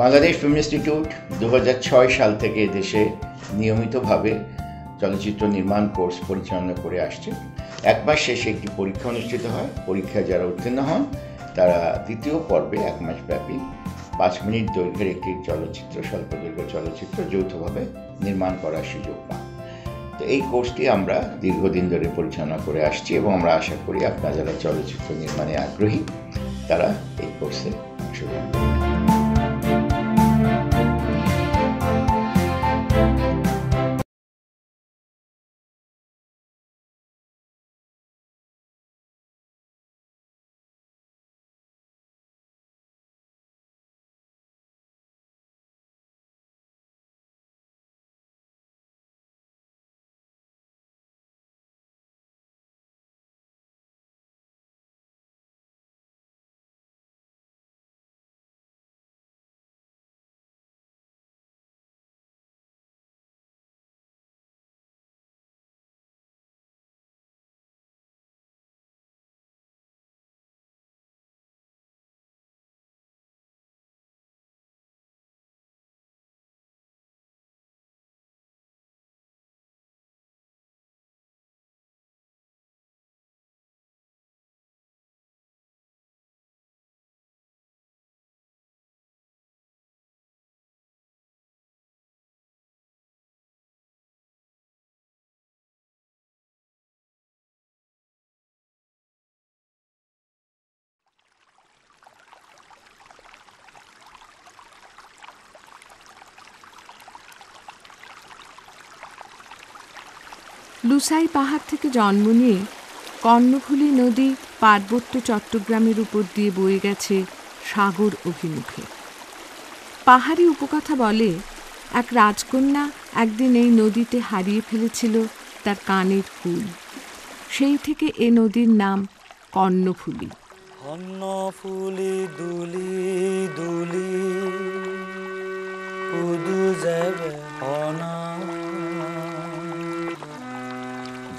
Bangladesh film institute 2006 সাল থেকে দেশে নিয়মিতভাবে চলচ্চিত্র নির্মাণ কোর্স পরিচালনা করে আসছে। এক মাস শেষে একটি পরীক্ষা অনুষ্ঠিত হয়। পরীক্ষায় যারা উত্তীর্ণ হন তারা দ্বিতীয় পর্বে 1 মাস ব্যাপী 5 মিনিট দৈর্ঘ্যের একটি চলচ্চিত্র, স্বল্পদৈর্ঘ্য চলচ্চিত্র যৌথভাবে নির্মাণ করার সুযোগ পান। তো এই কোর্সটি আমরা দীর্ঘদিন ধরে পরিচালনা করে আসছি এবং আমরা আশা করি আপনারা যারা চলচ্চিত্র নির্মাণে আগ্রহী তারা এই কোর্সে অংশগ্রহণ করবেন। লুসাই পাহাড় থেকে জন্ম নিয়ে কর্ণফুলী নদী পার্বত্য চট্টগ্রামের উপর দিয়ে বয়ে গেছে সাগর অভিমুখে। পাহাড়ি উপকথা বলে, এক রাজকন্যা একদিন এই নদীতে হারিয়ে ফেলেছিল তার কানের ফুল। সেই থেকে এ নদীর নাম কর্ণফুলী। কর্ণফুলী দুলি দুলি কুদু যাবে হনা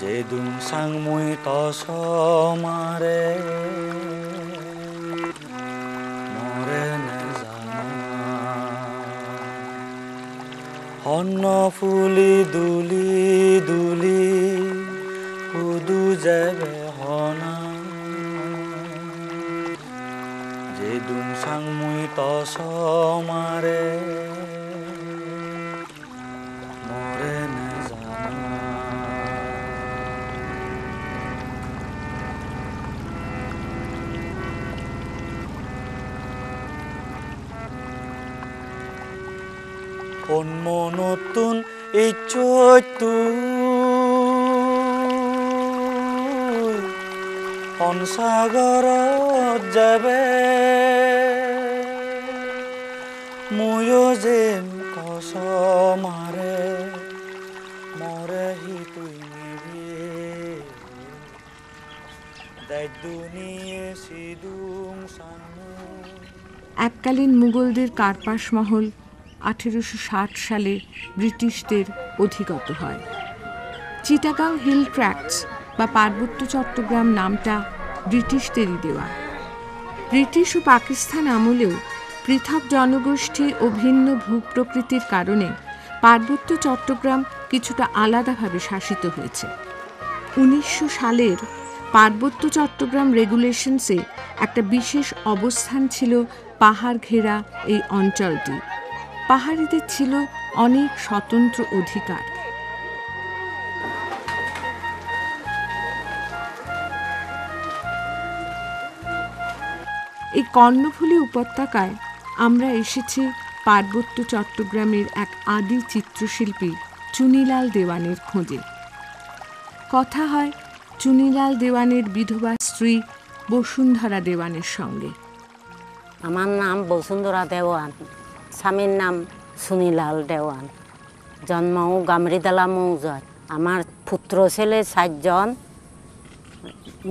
যেদুন সাংমুই তস মারে মরে না জানা কর্ণফুলী দুলি দুলি কুদু যাবে হনা যেদুন সাংমুই তস মারে মরে না জানা। অন্য নতুন এই চৈতু সাগৰত যাবে ময়ো যেন কচ মাৰে মৰে হিতুই নিবে দায়িত্বনিয়ে সিদুং সানু। এককালীন মুঘলদের কার্পাস মহল 1860 সালে ব্রিটিশদের অধিগত হয়। চিটাগাং হিল ট্র্যাক্টস বা পার্বত্য চট্টগ্রাম নামটা ব্রিটিশদেরই দেওয়া। ব্রিটিশ ও পাকিস্তান আমলেও পৃথক জনগোষ্ঠী ও ভিন্ন ভূপ্রকৃতির কারণে পার্বত্য চট্টগ্রাম কিছুটা আলাদাভাবে শাসিত হয়েছে। 1900 সালের পার্বত্য চট্টগ্রাম রেগুলেশনসে একটা বিশেষ অবস্থান ছিল পাহাড় ঘেরা এই অঞ্চলটি। পাহাড়িদের ছিল অনেক স্বতন্ত্র অধিকার। এই কর্ণফুলী উপত্যকায় আমরা এসেছি পার্বত্য চট্টগ্রামের এক আদি চিত্রশিল্পী চুনিলাল দেওয়ানের খোঁজে। কথা হয় চুনিলাল দেওয়ানের বিধবা স্ত্রী বসুন্ধরা দেওয়ানের সঙ্গে। আমার নাম বসুন্ধরা দেওয়ান, স্বামীর নাম চুনিলাল দেওয়ান। জন্মও গামরিতলা মৌজায়। আমার পুত্র ছেলে 4 জন,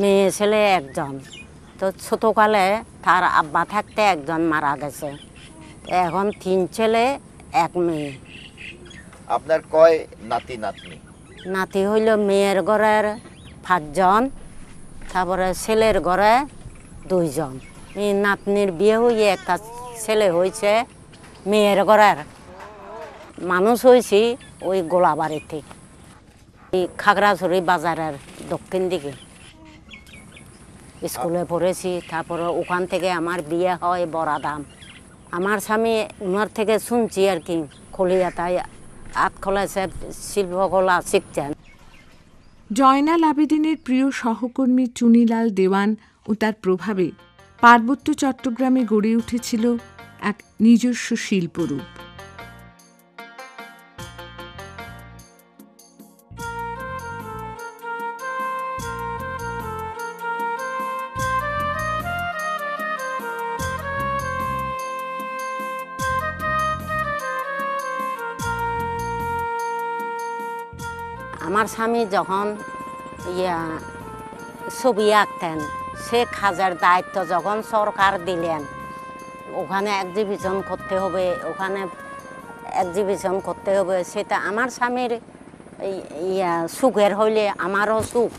মেয়ে ছেলে 1 জন। তো ছোটোকালে তার আব্বা থাকতে 1 জন মারা গেছে। এখন 3 ছেলে 1 মেয়ে। আপনার কয় নাতি নাতনি? নাতি হইল মেয়ের ঘরের 5 জন, তারপরে ছেলের ঘরে 2 জন। এই নাতনির বিয়ে হয়ে একটা ছেলে হয়েছে, মেয়ের ঘরের মানুষ হয়েছি ওই গোলাবাড়িতে, এই খাগড়াছড়ি বাজারের দক্ষিণ দিকে স্কুলে পড়েছি। তারপরে ওখান থেকে আমার বিয়ে হয় বড়াদাম। আমার স্বামী ওনার থেকে শুনছি আর কি, কলিয়াতায় আতখোলায় শিল্পকলা শিখছেন। জয়নাল আবেদিনের প্রিয় সহকর্মী চুনিলাল দেওয়ান ও তার প্রভাবে পার্বত্য চট্টগ্রামে গড়ে উঠেছিল এক নিজস্ব শিল্পরূপ। আমার স্বামী যখন ছবি আঁকতেন, সে কাজের দায়িত্ব যখন সরকার দিলেন, ওখানে এক্সিবিশন করতে হবে, সেটা আমার স্বামীর সুখের হইলে আমারও সুখ।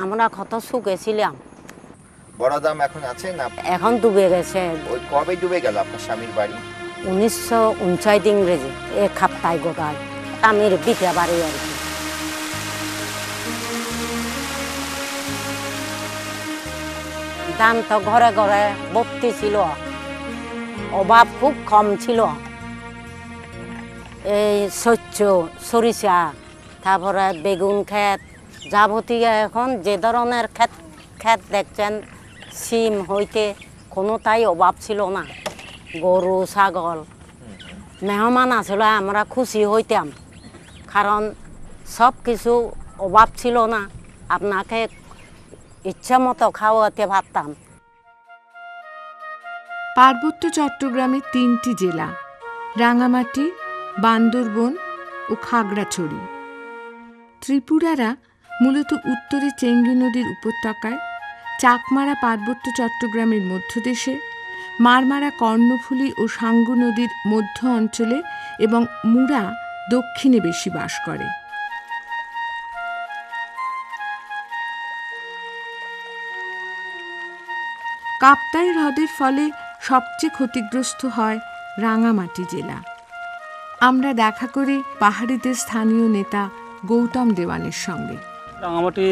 আমরা কত সুখে ছিলাম। বড়াদাম এখন আছে না? এখন ডুবে গেছে। ওই কবে ডুবে গেল আপনার স্বামীর বাড়ি? 1959 ইংরেজি এক খাপ্তায় গোটায় স্বামীর বিটা বাড়ি আর কি। ধান তো ঘরে ঘরে ভর্তি ছিল, অভাব খুব কম ছিল। এই শস্য, সরিষা, তারপরে বেগুন ক্ষেত, যাবতীয় এখন যে ধরনের ক্ষেত দেখছেন, সিম হইতে কোনোটাই অভাব ছিল না। গরু ছাগল মেহমান আসলে আমরা খুশি হইতাম, কারণ সব কিছু অভাব ছিল না, আপনাকে ইচ্ছা মতো খাওয়াতে পারতাম। পার্বত্য চট্টগ্রামে 3টি জেলা, রাঙামাটি, বান্দরবন ও খাগড়াছড়ি। ত্রিপুরারা মূলত উত্তরে চেঙ্গি নদীর উপত্যকায়, চাকমারা পার্বত্য চট্টগ্রামের মধ্যদেশে, মারমারা কর্ণফুলী ও সাঙ্গু নদীর মধ্য অঞ্চলে এবং মুরা দক্ষিণে বেশি বাস করে। কাপ্তাই হ্রদের ফলে সবচেয়ে ক্ষতিগ্রস্ত হয় রাঙামাটি জেলা। আমরা দেখা করি পাহাড়িদের স্থানীয় নেতা গৌতম দেওয়ানের সঙ্গে। রাঙামাটি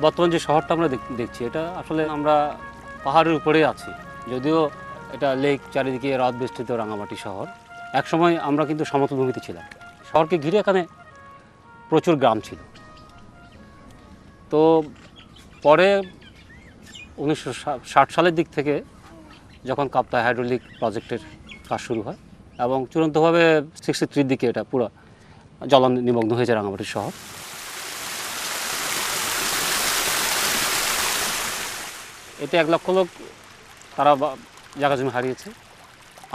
বর্তমান যে শহরটা আমরা দেখছি, এটা আসলে আমরা পাহাড়ের উপরে আছি, যদিও এটা লেক চারিদিকে হ্রদ বেষ্টিত রাঙামাটি শহর। একসময় আমরা কিন্তু সমতল ভূমিতে ছিলাম। শহরকে ঘিরে এখানে প্রচুর গ্রাম ছিল। তো পরে 1960 সালের দিক থেকে যখন কাপ্তাই হাইড্রোলিক প্রজেক্টের কাজ শুরু হয় এবং চূড়ান্তভাবে 63 দিকে এটা পুরো জল নিমগ্ন হয়েছে রাঙামাটি শহর। এতে 1 লক্ষ লোক তারা জায়গা জমি হারিয়েছে।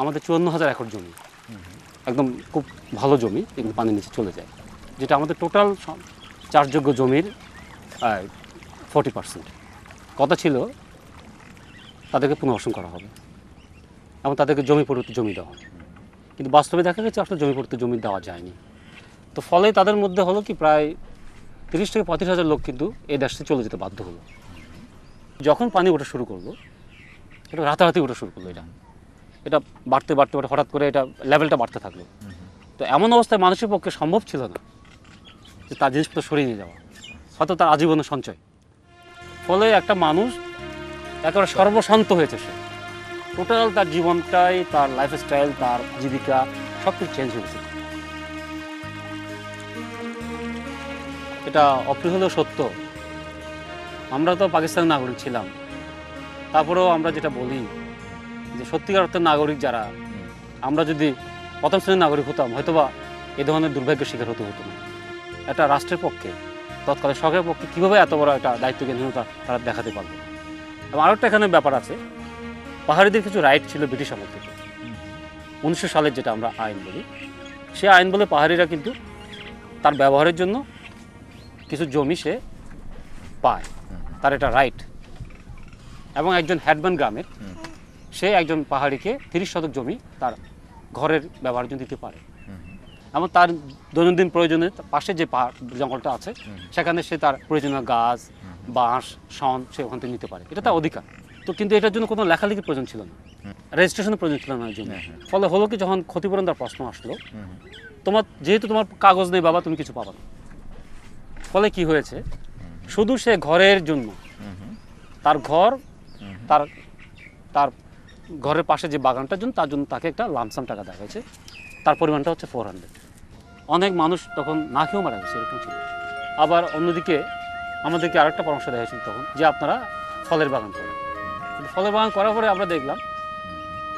আমাদের 54,000 একর জমি, একদম খুব ভালো জমি, এগুলো পানির নিচে চলে যায়, যেটা আমাদের টোটাল চাষযোগ্য জমির 40%। কথা ছিল তাদেরকে পুনর্বাসন করা হবে এবং তাদেরকে জমি পরিবর্তে জমি দেওয়া হবে, কিন্তু বাস্তবে দেখা গেছে আসলে জমি পরিবর্তে জমি দেওয়া যায়নি। তো ফলে তাদের মধ্যে হলো কি প্রায় 30 থেকে 35,000 লোক কিন্তু এই দেশ থেকে চলে যেতে বাধ্য হলো। যখন পানি ওঠা শুরু করলো, এটা রাতারাতি ওঠা শুরু করলো, এটা বাড়তে বাড়তে বাড়তে হঠাৎ করে এটা লেভেলটা বাড়তে থাকলো। তো এমন অবস্থায় মানুষের পক্ষে সম্ভব ছিল না যে তার জিনিসপত্র সরিয়ে নিয়ে যাওয়া, হয়তো তার আজীবনের সঞ্চয়। ফলে একটা মানুষ একেবারে সর্বশান্ত হয়েছে, সে টোটাল তার জীবনটাই, তার লাইফস্টাইল, তার জীবিকা সব কিছু চেঞ্জ হয়েছে। এটা অপ্রিয় হলেও সত্য। আমরা তো পাকিস্তানের নাগরিক ছিলাম, তারপরেও আমরা যেটা বলি যে সত্যিকার অর্থের নাগরিক যারা, আমরা যদি প্রথম শ্রেণীর নাগরিক হতাম, হয়তোবা এ ধরনের দুর্ভাগ্যের শিকার হতে হতো না। একটা রাষ্ট্রের পক্ষে, তৎকালীন সরকারের পক্ষে কীভাবে এত বড় একটা দায়িত্বজ্ঞানহীনতা তারা দেখাতে পারবে। এবং আরও একটা এখানে ব্যাপার আছে, পাহাড়িদের কিছু রাইট ছিল ব্রিটিশ আমল থেকে। 1900 সালের যেটা আমরা আইন বলি, সে আইন বলে পাহাড়িরা কিন্তু তার ব্যবহারের জন্য কিছু জমি সে পায়, তার এটা রাইট। এবং একজন হেডম্যান গ্রামের, সে একজন পাহাড়িকে 30 শতক জমি তার ঘরের ব্যবহারের জন্য দিতে পারে, এবং তার দৈনন্দিন প্রয়োজনে পাশে যে পাহাড় জঙ্গলটা আছে সেখানে সে তার প্রয়োজনীয় গাছ, বাঁশ, শন সে ওখান থেকে নিতে পারে, এটা তার অধিকার। তো কিন্তু এটার জন্য কোনো লেখালেখির প্রয়োজন ছিল না। রেজিস্ট্রেশনের প্রয়োজন ছিল না জমি। ফলে হলো কি, যখন ক্ষতিপূরণ দেওয়ার প্রশ্ন আসলো, যেহেতু তোমার কাগজ নেই বাবা, তুমি কিছু পাবা না। ফলে কি হয়েছে, শুধু সে ঘরের জন্য, তার ঘর, তার তার ঘরের পাশে যে বাগানটার জন্য, তার জন্য তাকে একটা লামসাম টাকা দেওয়া হয়েছে। তার পরিমাণটা হচ্ছে 400। অনেক মানুষ তখন না খেয়েও মারা গেছে, এরকম ছিল। আবার অন্যদিকে আমাদেরকে আরেকটা পরামর্শ দেওয়া হয়েছিল তখন, যে আপনারা ফলের বাগান করেন। ফলের বাগান করার পরে আমরা দেখলাম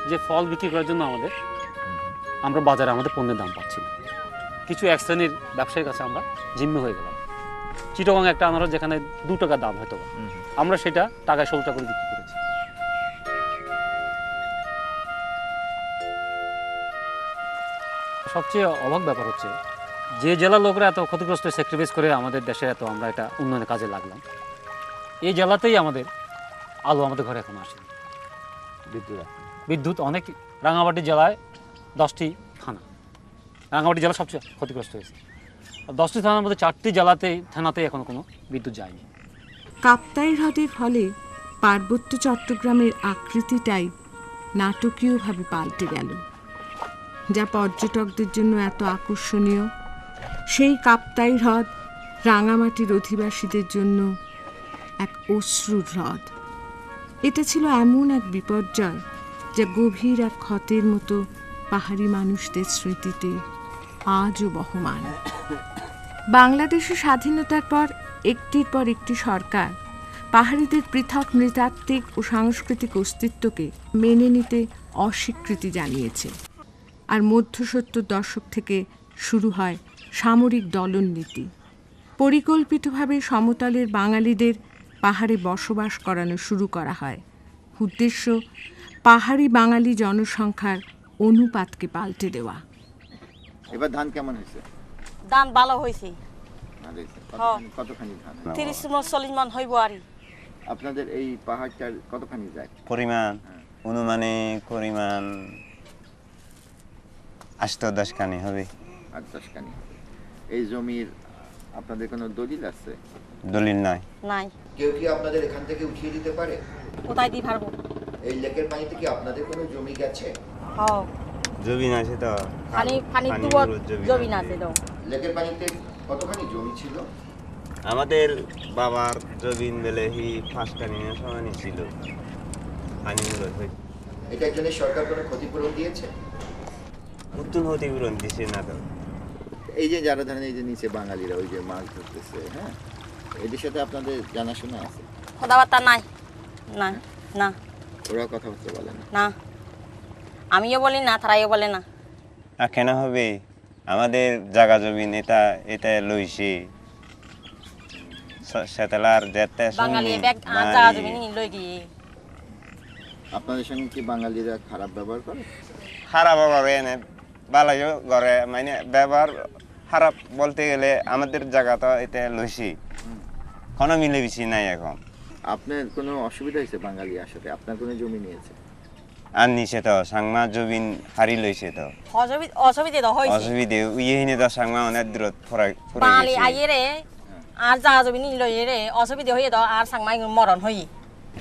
যে ফল বিক্রি করার জন্য আমরা বাজারে আমাদের পণ্যের দাম পাচ্ছি না। কিছু এক শ্রেণীর ব্যবসায়ীর কাছে আমরা জিম্মি হয়ে গেলাম। চিটাগং একটা আনারস যেখানে 2 টাকা দাম হয়তো, আমরা সেটা টাকায় 16 টাকা করে বিক্রি করেছি। সবচেয়ে অবাক ব্যাপার হচ্ছে, যে জেলার লোকরা এত ক্ষতিগ্রস্ত স্যাক্রিফাইস করে আমাদের দেশে এত আমরা এটা উন্নয়নের কাজে লাগলাম, এই জেলাতেই আমাদের আলো আমাদের ঘরে এখন আসে। বিদ্যুৎ অনেক, রাঙামাটি জেলায় 10টি থানা, রাঙামাটি জেলা সবচেয়ে ক্ষতিগ্রস্ত হয়েছে। 10টি থানার মধ্যে 4টি থানাতেই এখনো কোনো বিদ্যুৎ যায়নি। কাপ্তাই হ্রদের ফলে পার্বত্য চট্টগ্রামের আকৃতিটাই নাটকীয়ভাবে পাল্টে গেল। যা পর্যটকদের জন্য এত আকর্ষণীয়, সেই কাপ্তাই হ্রদ রাঙামাটির অধিবাসীদের জন্য এক অশ্রুর হ্রদ। এটা ছিল এমন এক বিপর্যয় যা গভীর এক ক্ষতের মতো পাহাড়ি মানুষদের স্মৃতিতে আজও বহমান। বাংলাদেশের স্বাধীনতার পর একটির পর একটি সরকার পাহাড়িদের পৃথক নৃতাত্ত্বিক ও সাংস্কৃতিক অস্তিত্বকে মেনে নিতে অস্বীকৃতি জানিয়েছে। আর মধ্য 70 দশক থেকে শুরু হয় সামরিক দলননীতি। পরিকল্পিতভাবে সমতলের বাঙালিদের পাহাড়ে বসবাস করানো শুরু করা হয়। উদ্দেশ্য পাহাড়ি বাঙালি জনসংখ্যার অনুপাতকে পাল্টে দেওয়া। এবার ধান কেমন হয়েছে? ধান ভালো হয়েছে, কতখানি ধান? 30-40 মন হইব। আর আপনাদের এই পাহাড়টার কতখানি যায় পরিমাণ? অনুমানিক পরিমাণ 8-10 খানি হবে। 8-10 খানি। এই জমির আপনাদের কোনো দলিল আছে? দলিল নাই। নাই। কেউ কি আপনাদের এখান থেকে উঠিয়ে দিতে পারে? কোথায় দি পারবো? এই লেকের পানিতে কি আপনাদের কোনো জমি গেছে? হ্যাঁ, জমিন আছে তো, পানি দুবো জমিন আছে তো। লেকের পানিতে কতখানি জমি ছিল? আমাদের বাবার জমিন বেলে 5 খানি সমানই ছিল। পানিগুলো এটার জন্য সরকার কোনো ক্ষতিপূরণ দিয়েছে? নতুন ক্ষতিপূরণ দিছে না তো। এই যে যারা ধরেন এই যে নিচে বাঙালিরা ওই যে মাছ ধরতেছে, হ্যাঁ, এদের সাথে আপনাদের জানাশোনা আছে? কথাবার্তা নাই। না না, ওরা কথাবার্তা বলে না? না, আমিও বলি না, তারাইও বলে না। কেন হবে? আমাদের জায়গা জমিন এটা লইছে সেতলার যেতে বাঙালি ব্যাগ জায়গা জমি লই গিয়ে। আপনাদের সঙ্গে কি বাঙালিরা খারাপ ব্যবহার করে? খারাপ ব্যবহার এনে ভালো করে, মানে ব্যবহার খারাপ বলতে গেলে আমাদের জায়গা তো এটা লইছি, কোনো মিলে বেশি নাই। এখন আপনার কোনো অসুবিধা হয়েছে বাঙালি আসলে? আপনার কোনো জমি নিয়েছে? আর নিচে তো সাংমা জমিন হারি লইছে তো অসুবিধা তো হয়েছে। অসুবিধে ইয়ে তো সাংমা অনেক দূরত বাঙালি আইয়ে রে আর জায়গা জমি লই রে অসুবিধা হয়ে তো আর সাংমাই মরণ হই।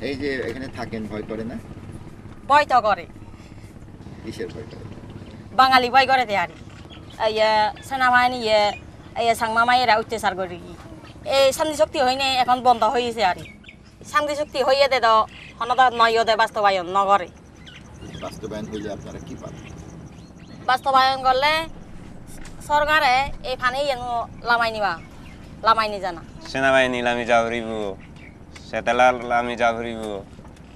এই যে এখানে থাকেন, ভয় করে না? ভয় তো করে। কিসের ভয় করে? বাঙালি ভয় করে আর সেনাবাহিনী সাংমা মায়েরা অত্যাচার করে। এই শান্তি শক্তি হয়নি, এখন বন্ধ হয়েছে। আর শান্তি শক্তি হইয়ে দে তো হনদা নয় দে বাস্তবায়ন নগরে। বাস্তবায়ন হইলে আপনারা কি পাবেন? বাস্তবায়ন করলে সরকারে এই ফানি লামাই নি জানা। সেনাবাহিনী লামি যাবরিব, সেতলার লামি যাবরিব,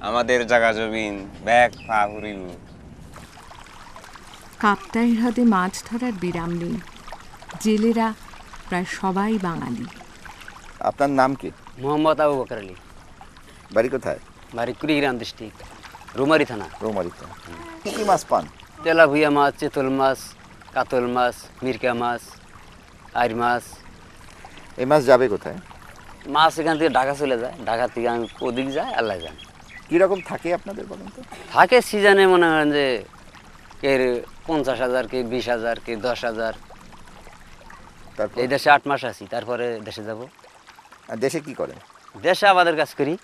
আমাদের জায়গা জমিন ব্যাগ পা ঘুরিব। কাপ্তাই হ্রদে মাছ ধরার বিরাম নেই। জেলেরা প্রায় সবাই বাঙালি। আপনার নাম কি? মোহাম্মদ আবু বকর আলী। বাড়ি কোথায়? বাড়ি কুড়িগ্রাম ডিস্ট্রিক্ট, রুমারি থানা। রৌমারিতে। কি কি মাছ পান? তেলাভুইয়া মাছ, চিতল মাছ, কাতল মাছ, মিরকা মাছ, আইর মাছ। এই মাছ যাবে কোথায়? মাছ এখান থেকে ঢাকা চলে যায়, ঢাকা থেকে আমি ওদিক যাই, আল্লাহ যান। কীরকম থাকে আপনাদের বলেন তো? থাকে সিজনে মনে করেন যে কে 50,000, কে 20,000, কে 10,000। তারপর এই দেশে 8 মাস আছি, তারপরে দেশে যাব। আর দেশে কি করেন? দেশে আবাদের কাজ করি,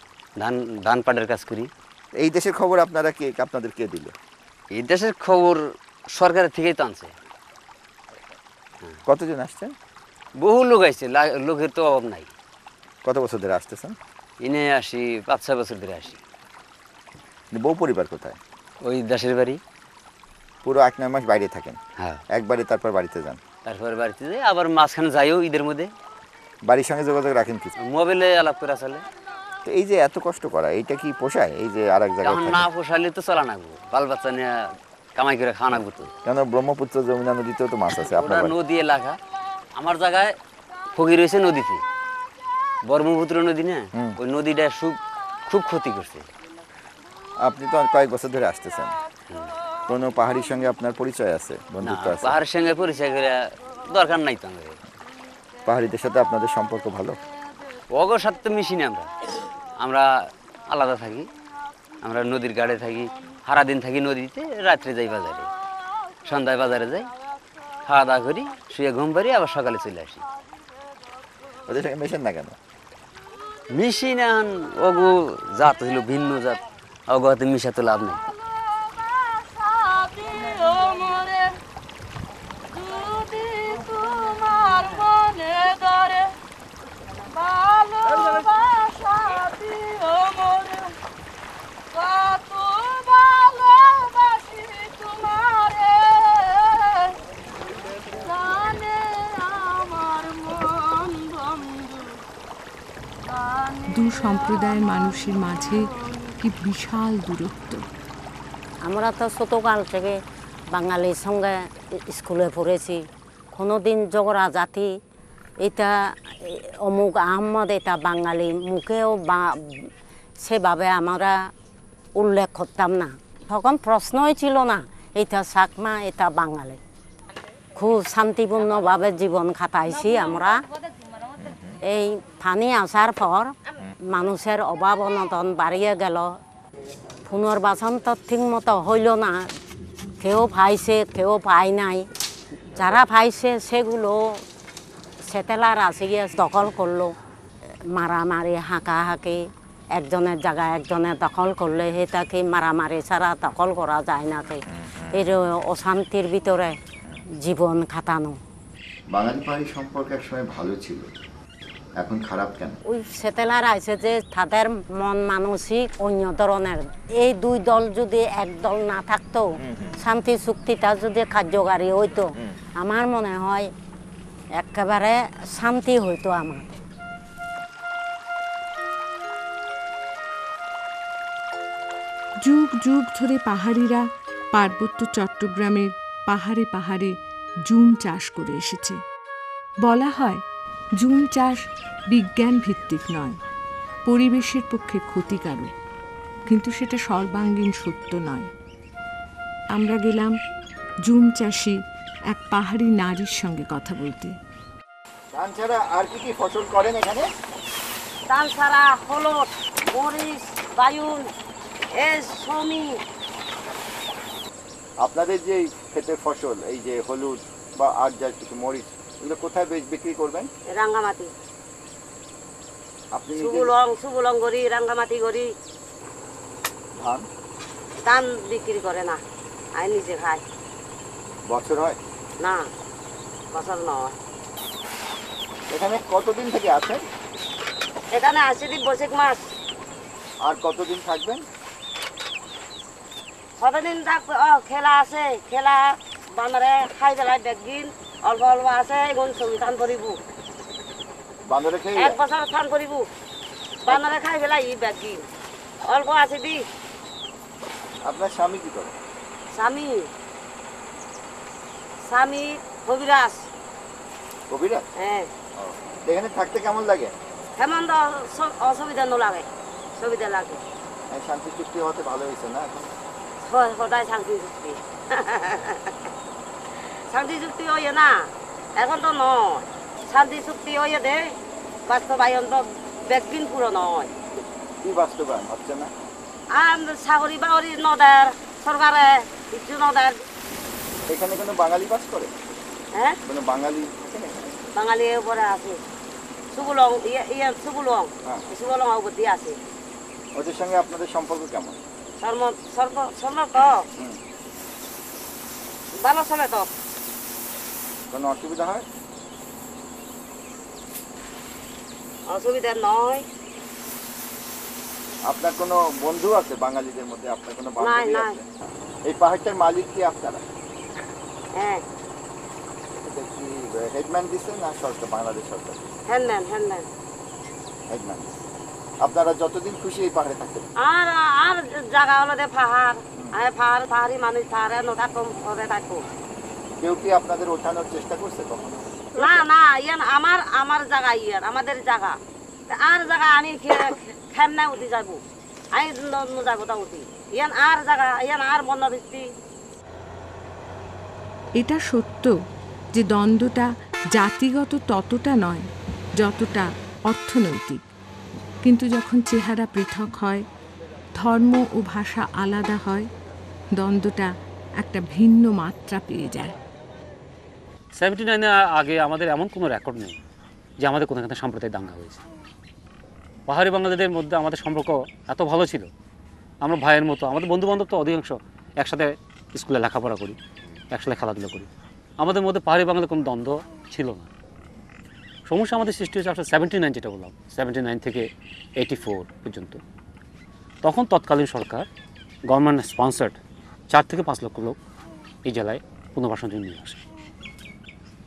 ধান পাটের কাজ করি। এই দেশের খবর আপনাদের কে দিল? এই দেশের খবর সরকারের থেকেই টানছে। কতজন আসছেন? বহু লোক আসছে, লোকের তো অভাব নাই। কত বছর ধরে আসতেছেন? এনে আসি 5-6 বছর ধরে আসি। বউ পরিবার কোথায়? ওই দেশের বাড়ি। পুরো 8-9 মাস বাইরে থাকেন? হ্যাঁ। একবারে তারপর বাড়িতে যান? তারপর বাড়িতে যাই, আবার মাঝখানে যাইও ঈদের মধ্যে। বাড়ির সঙ্গে যোগাযোগ রাখেন কি? মোবাইলে আলাপ করে চলে। তো এই যে এত কষ্ট করা, এইটা কি পোষায়? এই যে আরেক জায়গায় এখন না পোষালে তো চলা নাগবো, বাল বাচ্চা নিয়ে কামাই করে খাওয়া নাগবো তো। কেন ব্রহ্মপুত্র যমুনা নদীতেও তো মাছ আছে আপনার? নদী এলাকা, আমার জায়গায় ফকির হয়েছে নদীতে, ব্রহ্মপুত্র নদী না, ওই নদীটা খুব ক্ষতি করছে। আপনি তো কয়েক বছর ধরে আসতেছেন, কোনো পাহাড়ির সঙ্গে আপনার পরিচয় আছে, বন্ধুত্ব আছে? পাহাড়ের সঙ্গে পরিচয় করে দরকার নাই তো আমাদের। পাহাড়িদের সাথে আপনাদের সম্পর্ক ভালো? অগর সাথে তো মিশি না, আমরা আলাদা থাকি। আমরা নদীর গাড়ে থাকি, সারাদিন থাকি নদীতে, রাত্রে যাই বাজারে, সন্ধ্যায় বাজারে যাই, খাওয়া দাওয়া করি, শুয়ে ঘুম পারি, আবার সকালে চলে আসি। ওদের সঙ্গে মেশেন না কেন? মিশি না, অগো জাত হইল ভিন্ন জাত, অগো হাতে মিশা তো লাভ নেই। দু সম্প্রদায়ের মানুষের মাঝে কি বিশাল দূরত্ব। আমরা তো ছোটকাল থেকে বাঙালির সঙ্গে স্কুলে পড়েছি, কোনোদিন ঝগড়া জাতি এটা অমুক আহমদ এটা বাঙালি মুখেও সেভাবে আমরা উল্লেখ করতাম না। তখন প্রশ্নই ছিল না এটা চাকমা এটা বাঙালি। খুব শান্তিপূর্ণভাবে জীবন কাটাইছি আমরা। এই পানি আসার পর মানুষের অভাব অনটন বাড়িয়ে গেল, পুনর্বাসন তো ঠিক মতো হইল না, কেউ পাইছে কেউ পায় নাই। যারা পাইছে সেগুলো সেটেলার আসিয়ে দখল করলো, মারামারি হাঁকাহাঁকি, একজনের জায়গায় একজনের দখল করলে সেটাকে মারামারি ছাড়া দখল করা যায় নাকি, এর অশান্তির ভিতরে জীবন কাটানো। বাঙালি পাহাড়ি সম্পর্ক একসময় ভালো ছিল, এখন খারাপ কেন? ওই সেটেলার আছে যে তাদের মন মানসিক অন্য ধরনের। এই দুই দল যদি এক দল না থাকতো, শান্তি চুক্তিটা যদি কার্যকারী হইতো, আমার মনে হয় একেবারে শান্তি হইতো আমার। যুগ যুগ ধরে পাহাড়িরা পার্বত্য চট্টগ্রামের পাহাড়ে পাহাড়ে জুম চাষ করে এসেছে। বলা হয় জুম চাষ বিজ্ঞান ভিত্তিক নয়, পরিবেশের পক্ষে ক্ষতিকারক, কিন্তু সেটা সর্বাঙ্গীন সত্য নয়। আমরা গেলাম জুম চাষি এক পাহাড়ি নারীর সঙ্গে কথা বলতে। ধান ছাড়া আর কি কি ফসল করেন এখানে? ধান ছাড়া হলুদ, মরিচ, বায়ুন, সমি। আপনাদের যে ক্ষেতের ফসল, এই যে হলুদ বা আর যা কিছু মরিচ, এগুলো কোথায় বিক্রি করবেন? রাঙ্গামাটি, আপনি সুবুলং করি, রাঙ্গামাটি করি। ধান ধান বিক্রি করে না, আমি নিজে খাই। বছর হয় না, বছর নয়। এখানে কতদিন থেকে আছেন? এখানে আসি দিন বৈশাখ মাস। আর কতদিন থাকবেন? কতদিন থাকবে? খেলা আছে, খেলা বান্দরে খাই পেলাই বেগিন অল্প অল্প আছে, এখন ছবি টান করিব। বান্দরে খেয়ে 1 বছর টান করিব, বান্দরে খাই পেলাই বেগিন অল্প আছে দি। আপনার স্বামী কি করে? স্বামী কবিরাজ। কবিরাজ? হ্যাঁ। এখানে থাকতে কেমন লাগে? তেমন তো অসুবিধা লাগে, সুবিধা লাগে। শান্তি চুক্তি হতে ভালো হয়েছে না? এখন সদায় শান্তি চুক্তি শান্তি চুক্তি হইয়ে না, এখন তো নয়। শান্তি চুক্তি হইয়ে দে, বাস্তবায়ন তো বেগদিন পুরো নয়। কি বাস্তবায়ন হচ্ছে না? আর চাকরি বাকরি নদের, সরকারে কিছু নদের। এখানে কোনো বাঙালি বাস করে? হ্যাঁ, কোনো বাঙালি আছে না? বাঙালি উপরে আছে, সুবুলং সুবুলং হ্যাঁ। সুবুলং অবধি আছে। ওদের সঙ্গে আপনাদের সম্পর্ক কেমন? শর্মা তো ভালো চলে তো। কোনো অসুবিধা হয়? অসুবিধা নয়। আপনার কোনো বন্ধু আছে বাঙালিদের মধ্যে? আপনার কোনো নাই, বান্ধবী নাই। আছে? এই পাহাড়টার মালিক কি আপনারা? হ্যাঁ, এটা কি হেডম্যান দিছে না সরকার, বাংলাদেশ সরকার? হ্যান্ডম্যান হেডম্যান দিছে। আপনারা যতদিন খুশি এই পাহাড়ে থাকতে পারেন। আর জায়গা হলো দে পাহাড়, পাহাড়ি মানুষ পাহাড়ে থাকুন থাকুন। কেউ কি আপনাদের ওঠানোর চেষ্টা করছে কখনো? না ইয়ান আমার জায়গা, ইয়ান আমাদের জায়গা। আর জায়গা আমি খেমনা উঠি যাবো, আমি যাবো তা উঠি। ইয়ান আর জায়গা, ইয়ান আর মনোবৃত্তি। এটা সত্য যে দ্বন্দ্বটা জাতিগত ততটা নয় যতটা অর্থনৈতিক, কিন্তু যখন চেহারা পৃথক হয়, ধর্ম ও ভাষা আলাদা হয়, দ্বন্দ্বটা একটা ভিন্ন মাত্রা পেয়ে যায়। 79 আগে আমাদের এমন কোনো রেকর্ড নেই যে আমাদের কোনো এখানে সাম্প্রদায়িক দাঙ্গা হয়েছে। পাহাড়ি বাঙালিদের মধ্যে আমাদের সম্পর্ক এত ভালো ছিল, আমরা ভাইয়ের মতো। আমাদের বন্ধুবান্ধব তো অধিকাংশ একসাথে স্কুলে লেখাপড়া করি, একসাথে খেলাধুলা করি। আমাদের মধ্যে পাহাড়ি বাঙালির কোনো দ্বন্দ্ব ছিল না। সমস্যা আমাদের সৃষ্টি হয়েছে আসলে 79, যেটা বললাম 79 থেকে 84 পর্যন্ত। তখন তৎকালীন সরকার গভর্নমেন্ট স্পন্সার্ড 4 থেকে 5 লক্ষ লোক এই জেলায় পুনর্বাসন জন্য নিয়ে আসে।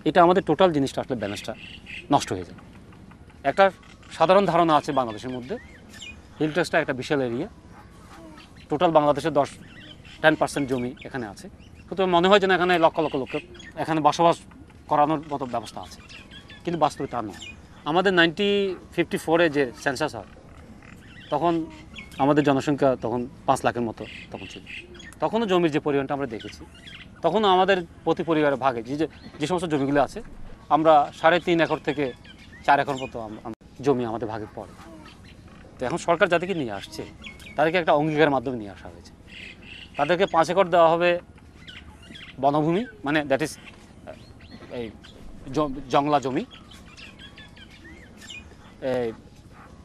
এটা আমাদের টোটাল জিনিসটা আসলে ব্যালেন্সটা নষ্ট হয়ে যায়। একটা সাধারণ ধারণা আছে বাংলাদেশের মধ্যে, হিল ট্রেসটা একটা বিশাল এরিয়া, টোটাল বাংলাদেশের 10% জমি এখানে আছে। তো মনে হয় যেন এখানে লক্ষ লক্ষ লোক এখানে বসবাস করানোর মতো ব্যবস্থা আছে, কিন্তু বাস্তবে তা নয়। আমাদের 1954 যে সেন্সাস হয় তখন আমাদের জনসংখ্যা তখন 5 লাখের মতো তখন ছিল। তখনও জমির যে পরিমাণটা আমরা দেখেছি, তখনও আমাদের প্রতি পরিবারের ভাগে যে সমস্ত জমিগুলো আছে, আমরা 3.5 একর থেকে 4 একর মতো জমি আমাদের ভাগে পড়ে। তো এখন সরকার যাদেরকে নিয়ে আসছে তাদেরকে একটা অঙ্গীকারের মাধ্যমে নিয়ে আসা হয়েছে। তাদেরকে 5 একর দেওয়া হবে বনভূমি, মানে দ্যাট ইজ এই জংলা জমি।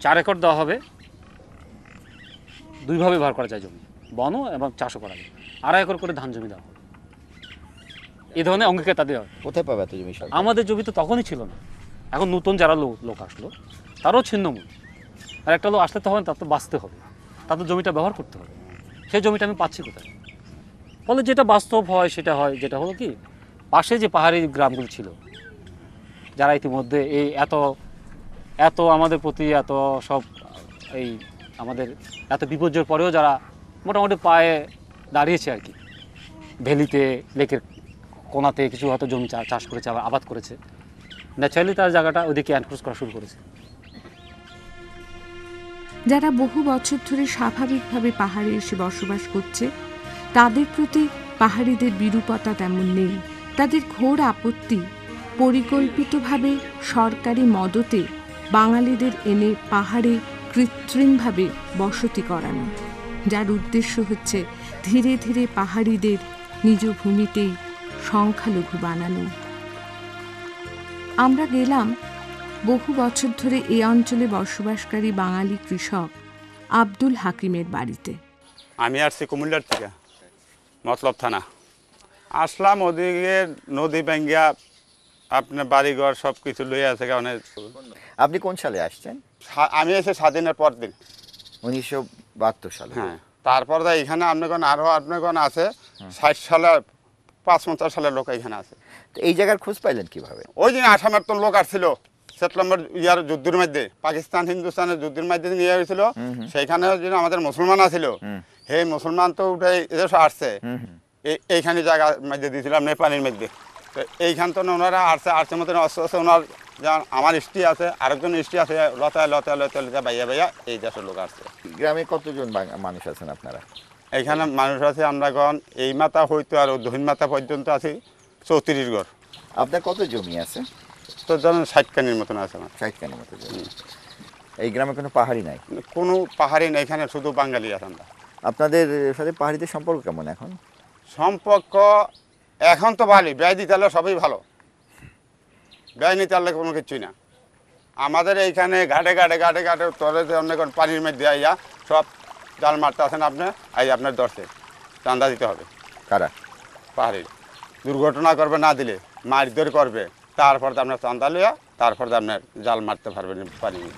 4 একর দেওয়া হবে, দুইভাবে ব্যবহার করা যায় জমি, বন এবং চাষও করা যায়। 2.5 একর করে ধান জমি দেওয়া হবে। এই ধরনের অঙ্গীকার তাদের। কোথায় পাবে এত জমি? আমাদের জমি তো তখনই ছিল না, এখন নতুন যারা লোক আসলো তারও ছিন্নমূল। আর একটা লোক আসলে তখন তার তো বাঁচতে হবে, তার তো জমিটা ব্যবহার করতে হবে। সেই জমিটা আমি পাচ্ছি কোথায়? ফলে যেটা বাস্তব হয় সেটা হয়, যেটা হলো কি, পাশে যে পাহাড়ি গ্রামগুলো ছিল, যারা ইতিমধ্যে এই এত আমাদের প্রতি এত সব এই আমাদের এত বিপর্যয়ের পরেও যারা মোটামুটি পায়ে দাঁড়িয়েছে আর কি, ভ্যালিতে লেকের কোনাতে কিছু হয়তো জমি চাষ করেছে, আবার আবাদ করেছে, ন্যাচারালি তার জায়গাটা ওদিকে এনক্রোচ করা শুরু করেছে। যারা বহু বছর ধরে স্বাভাবিকভাবে পাহাড়ে এসে বসবাস করছে, তাদের প্রতি পাহাড়িদের বিরূপতা তেমন নেই। তাদের ঘোর আপত্তি পরিকল্পিতভাবে সরকারি মদতে বাঙালিদের এনে পাহাড়ে কৃত্রিমভাবে বসতি করানো, যার উদ্দেশ্য হচ্ছে ধীরে ধীরে পাহাড়িদের নিজ ভূমিতেই সংখ্যালঘু বানানো। আমরা গেলাম বহু বছর ধরে এই অঞ্চলে বসবাসকারী বাঙালি কৃষক আব্দুল হাকিমের বাড়িতে। আমি আসছি কুমিল্লার থেকে, মতলব থানা। আসলাম ওদিকে নদী ব্যাঙ্গিয়া আপনার বাড়িঘর সব কিছু লইয়া আছে। আপনি কোন সালে আসছেন? আমি এসে স্বাধীনের পর দিন 1972 সালে। হ্যাঁ, তারপর এখানে আপনার আরও আপনার আছে 60 সালে 55 সালের লোক এখানে আছে। তো এই জায়গার খোঁজ পাইলেন কিভাবে? ওই দিন আসামের তো লোক আসছিল সেপ্টেম্বর ইয়ার যুদ্ধের মধ্যে, পাকিস্তান হিন্দুস্তানের যুদ্ধের মধ্যে নিয়ে হয়েছিল। সেইখানে আমাদের মুসলমান আছিল, হে মুসলমান তো উঠে এদেশে আসছে, এইখানে জায়গা মধ্যে দিয়েছিলাম নেপালের মধ্যে। তো এইখান তো ওনারা আসছে মতো অস্ত্র ওনার, যেমন আমার স্ত্রী আছে, আরেকজন স্ত্রী আছে, লতায় বাইয়া এই দেশের লোক আসছে। গ্রামে কতজন মানুষ আছেন আপনারা? এইখানে মানুষ আছে আমরা এই মাথা হইতো আর দহিন মাথা পর্যন্ত আছি 34 ঘর। আপনার কত জমি আছে? তো ধরেন 60 কানির মতন আছে আমার। 60 কানির মতো জমি। এই গ্রামে কোনো পাহাড়ি নাই? কোনো পাহাড়ি নেই, এখানে শুধু বাঙালি আছে আমরা। আপনাদের সাথে পাহাড়িদের সম্পর্ক কেমন এখন? সম্পর্ক এখন তো ভালোই, ব্যয় দিতে হলে সবই ভালো, ব্যয় নিতে হলে কোনো কিছুই না। আমাদের এইখানে ঘাটে তলে অনেক পানির মধ্যে আইয়া সব জাল মারতে আসেন আপনি, এই আপনার ধরছে, চাঁদা দিতে হবে। কারা? পাহাড়ি দুর্ঘটনা করবে, না দিলে মারধর করবে, তারপর তো আপনার চাঁদা লইয়া তারপর তো আপনার জাল মারতে পারবেন পারিনি।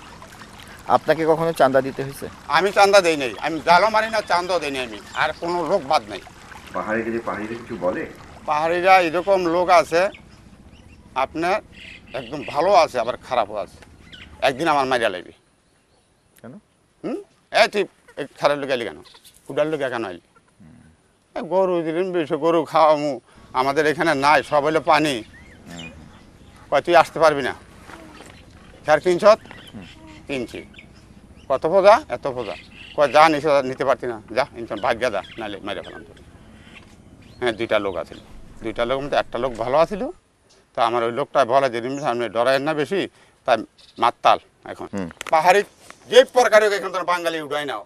আপনাকে কখনো চাঁদা দিতে হয়েছে? আমি চাঁদা দেই নাই, আমি জালও মারি না, চাঁদাও দেই নাই আমি, আর কোনো লোক বাদ নাই। পাহাড়িরা কিছু বলে? পাহাড়িরা এরকম লোক আছে আপনার একদম ভালো আছে আবার খারাপও আছে। একদিন আমার মারিয়া লাগবে। কেন? তুই খারাপ লোক আইলি কেন, কুডার লোক কেন আইলি? গরু দিলেন বেশি, গরু খাওয়ামু, আমাদের এখানে নাই, সব হইলে পানি। কয় তুই আসতে পারবি না, স্যার কিনছি, কত ফোজা? এত ফোজা। কয় যা নিতে পারতি না, যা ইনশাল ভাগ্যা যা, নাহলে মেরে ফেলাম তোর। হ্যাঁ, 2টা লোক আছিল, 2টা লোক মধ্যে একটা লোক ভালো আছিল। তা আমার ওই লোকটা বলে যে আপনি ডরায়েন না বেশি, তাই মাত্তাল। এখন পাহাড়ি যে প্রকারে এখান থেকে বাঙালি উঠাই নাও,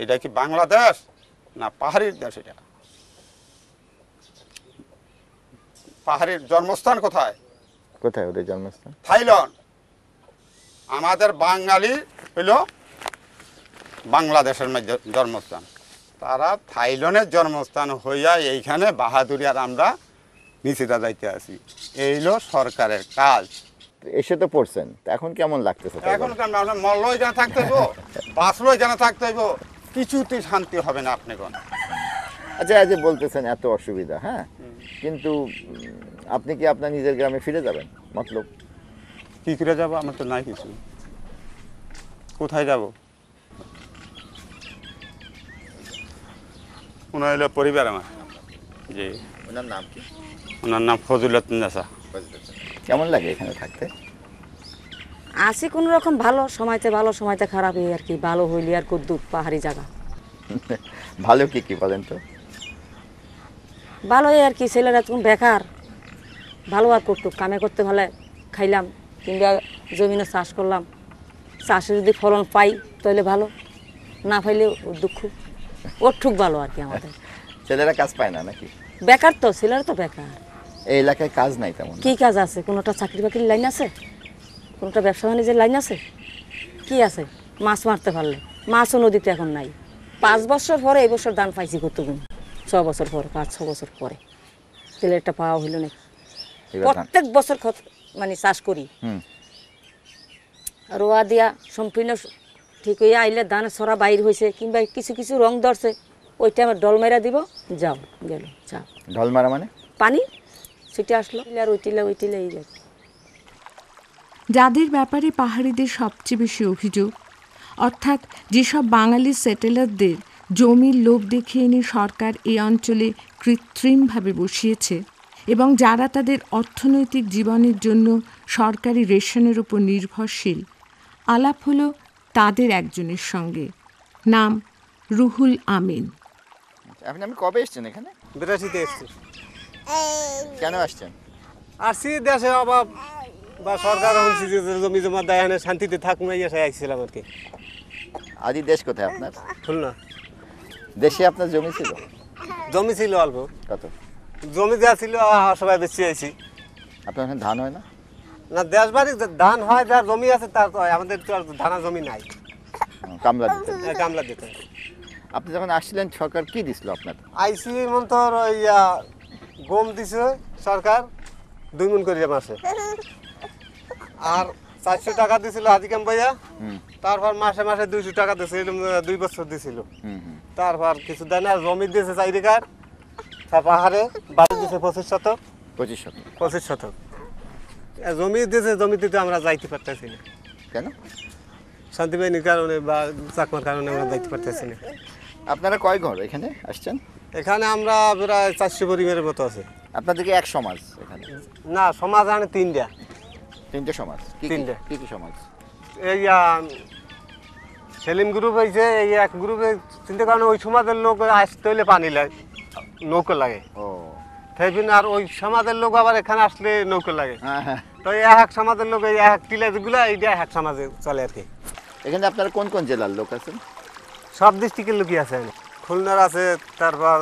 এটা কি বাংলাদেশ না পাহাড়ির দেশ? এটা পাহাড়ির জন্মস্থান কোথায়? কোথায় ওদের জন্মস্থান? থাইল্যান্ড। আমাদের বাঙালি হইল বাংলাদেশের মধ্যে জন্মস্থান, তারা থাইল্যান্ডের জন্মস্থান হইয়া এইখানে বাহাদুরি আর আমরা নিচেটা যাইতে আসি। এই হলো সরকারের কাজ। এসে তো পড়ছেন, এখন কেমন লাগতেছে? এখন মল্লই যেন থাকতে হইব, বাঁচলই যেন থাকতে হইব, কিছুতেই শান্তি হবে না। আপনি কোন আচ্ছা, আজ বলতেছেন এত অসুবিধা, হ্যাঁ, কিন্তু আপনি কি আপনার নিজের গ্রামে ফিরে যাবেন? মতলব কি করে যাবো? আমার তো নাই কিছু, কোথায় যাব? ওনার হলো পরিবার আমার। জি। ওনার নাম কি? ওনার নাম ফজলুন্নেসা। কেমন লাগে এখানে থাকতে? আসি কোনো রকম, ভালো সময়তে ভালো, সময়তে খারাপ, এই আর কি। ভালো হইলি আর কুদ্দুর পাহাড়ি জায়গা। ভালো কি কি বলেন তো? ভালো আর কি, ছেলেরা তখন বেকার, ভালো আর করতুক, কামে করতে ভালো খাইলাম, কিংবা জমিনে চাষ করলাম, চাষে যদি ফলন পাই তাহলে ভালো, না পাইলে দুঃখ। ওর ঠুক ভালো আর কি আমাদের। ছেলেরা কাজ পায় না নাকি? বেকার তো, ছেলেরা তো বেকার। এই এলাকায় কাজ নাই তেমন? কি কাজ আছে? কোনোটা চাকরি বাকরির লাইন আছে? কোনোটা ব্যবসা বাণিজ্যের লাইন আছে? কি আছে? মাছ মারতে পারলে, মাছও নদীতে এখন নাই। 5 বছর পরে এই বছর ধান পাইছি কতগুণ, 6 বছর পরে, 5-6 বছর পরে তেলেরটা পাওয়া হইল না। প্রত্যেক বছর মানে চাষ করি, রোয়া দিয়া সম্পূর্ণ ঠিক হইয়া আইলে ধান ছড়া বাইর হয়েছে, কিংবা কিছু কিছু রং ধরছে, ওইটা আমার ডল মেরা দিব, যাও গেল। যাও ঢল মারা মানে? পানি সেটা আসলো, আর ওইটিলে এই যায়। যাদের ব্যাপারে পাহাড়িদের সবচেয়ে বেশি অভিযোগ, অর্থাৎ যেসব বাঙালি সেটেলারদের জমির লোভ দেখিয়ে এনে সরকার এই অঞ্চলে কৃত্রিমভাবে বসিয়েছে, এবং যারা তাদের অর্থনৈতিক জীবনের জন্য সরকারি রেশনের উপর নির্ভরশীল, আলাপ হলো তাদের একজনের সঙ্গে। নাম রুহুল আমিন। আপনি কবে এসছেন এখানে? 82-তে এসছি। কেন আসছেন? আসছি দেশে অভাব, বা সরকার বলছি যে জমি জমা দেয়, এখানে শান্তিতে থাকুন, এই আশায় আসছিলাম আর কি। আদি দেশ কোথায় আপনার? খুলনা। দেশে আপনার জমি ছিল? জমি ছিল অল্প। কত? জমি যা ছিল সবাই বেশি আইছি। আপনার এখানে ধান হয় না? না, দেশ বাড়ি ধান হয়, যার জমি আছে তার তো হয়, আমাদের তো আর ধানা জমি নাই। কামলা দিতে? কামলা দিতে। আপনি যখন আসছিলেন সরকার কি দিছিল আপনার? আইসি মন তোর গম দিছে সরকার 2 মণ করে মাসে, আর 400 টাকা দিছিল হাজিকাম ভাইয়া। তারপর মাসে মাসে 200 টাকা দিছিল, 2 বছর দিছিল। তারপর কিছু দেয় না, জমি দিয়েছে 4 একর, তার পাহাড়ে বাড়ি দিয়েছে 25 শতক। 25 শতক জমি দিয়েছে, জমিতে তো আমরা যাইতে পারতেছি না। কেন? শান্তি বাহিনীর কারণে বা চাকমার কারণে আমরা যাইতে পারতেছি না। আপনারা কয় ঘর এখানে আসছেন? এখানে আমরা প্রায় 400 পরিবারের মতো আছে। আপনাদের কি এক সমাজ এখানে? না, সমাজ আনে 3টা। 3টে সমাজ? তিনটে। কি কি সমাজ? এই সেলিম গ্রুপ হয়েছে, এই এক গ্রুপে চিন্তা কারণে ওই সমাজের লোক আসতে হলে পানি লাগে, নৌকো লাগে। তাইবিন আর ওই সমাজের লোক আবার এখানে আসলে নৌকো লাগে। তো এক সমাজের লোক এই এক টিলাগুলো এইটা এক সমাজে চলে আর কি। এখানে আপনারা কোন কোন জেলার লোক আছেন? সব ডিস্ট্রিক্টের লোকই আছে। খুলনার আছে, তারপর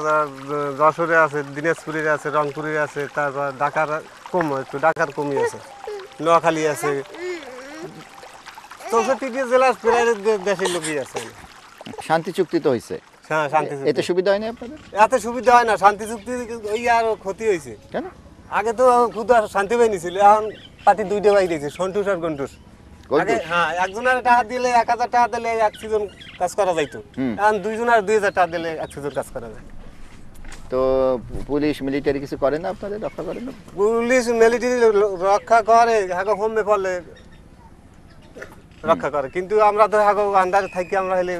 যশোরে আছে, দিনাজপুরের আছে, রংপুরের আছে, তারপর ঢাকার কম, একটু ঢাকার কমই আছে, নোয়াখালী আছে, 64টি জেলার প্রায় দেশের লোকই আছে। শান্তি চুক্তি তো হয়েছে, হ্যাঁ শান্তি চুক্তি। এতে সুবিধা হয়নি আপনাদের? এত সুবিধা হয় না, শান্তি চুক্তি ওই আর ক্ষতি হয়েছে। কেন? আগে তো খুদা শান্তি বাহিনী ছিল, এখন পার্টি দুইটা বাই দিয়েছে, সন্টুস আর গন্টুস। আগে হ্যাঁ একজনের টাকা দিলে 1000 টাকা দিলে 1 সিজন কাজ করা যাইতো, এখন দুইজনের 2000 টাকা দিলে 1 সিজন কাজ করা যায়। তো পুলিশ মিলিটারি কিছু করে না আপনাদের, রক্ষা করে না? পুলিশ মিলিটারি রক্ষা করে, হাগো হোমে পড়লে রক্ষা করে, কিন্তু আমরা তো হাগো আন্দারে থাকি আমরা হলে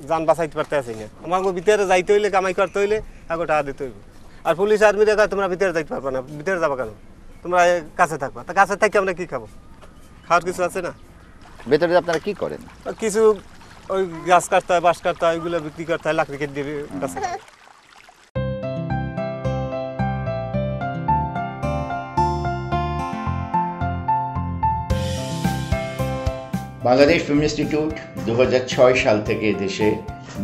যান বাঁচাইতে পারতে আছি না। আমাকে ভিতরে যাইতে হইলে, কামাই করতে হইলে হাগো টাকা দিতে হইব। আর পুলিশ আর্মিরা কয় তোমরা ভিতরে যাইতে পারবে না, ভিতরে যাবো কেন, তোমরা কাছে থাকবা। তা কাছে থাকি আমরা কি খাবো, খাওয়ার কিছু আছে না? ভেতরে আপনারা কি করেন? কিছু ওই গাছ কাটতে হয়, বাঁশ কাটতে হয়, ওইগুলো বিক্রি করতে হয়, লাকড়ি কেটে দিয়ে কাছে। বাংলাদেশ ফিল্ম ইনস্টিটিউট 2006 সাল থেকে দেশে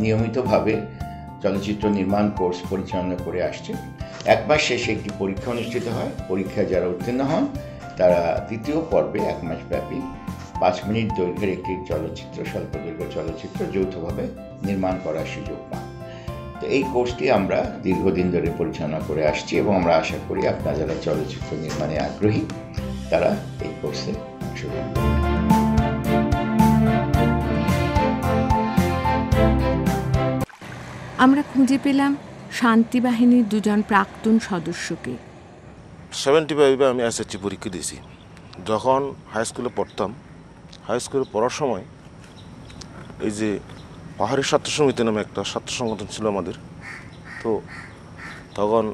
নিয়মিতভাবে চলচ্চিত্র নির্মাণ কোর্স পরিচালনা করে আসছে। এক মাস শেষে একটি পরীক্ষা অনুষ্ঠিত হয়। পরীক্ষায় যারা উত্তীর্ণ হন তারা দ্বিতীয় পর্বে 1 মাস ব্যাপী 5 মিনিট দৈর্ঘ্যের একটি চলচ্চিত্র, স্বল্পদৈর্ঘ্য চলচ্চিত্র যৌথভাবে নির্মাণ করার সুযোগ পান। তো এই কোর্সটি আমরা দীর্ঘদিন ধরে পরিচালনা করে আসছি এবং আমরা আশা করি আপনারা যারা চলচ্চিত্র নির্মাণে আগ্রহী তারা এই কোর্সে অংশগ্রহণ করবেন। আমরা খুঁজে পেলাম শান্তি বাহিনীর 2জন প্রাক্তন সদস্যকে। 75-এ আমি এসএসসি পরীক্ষা দিয়েছি। যখন হাই স্কুলে পড়তাম, হাই স্কুলে পড়ার সময় এই যে পাহাড়ি ছাত্র সমিতি নামে একটা ছাত্র সংগঠন ছিল আমাদের। তো তখন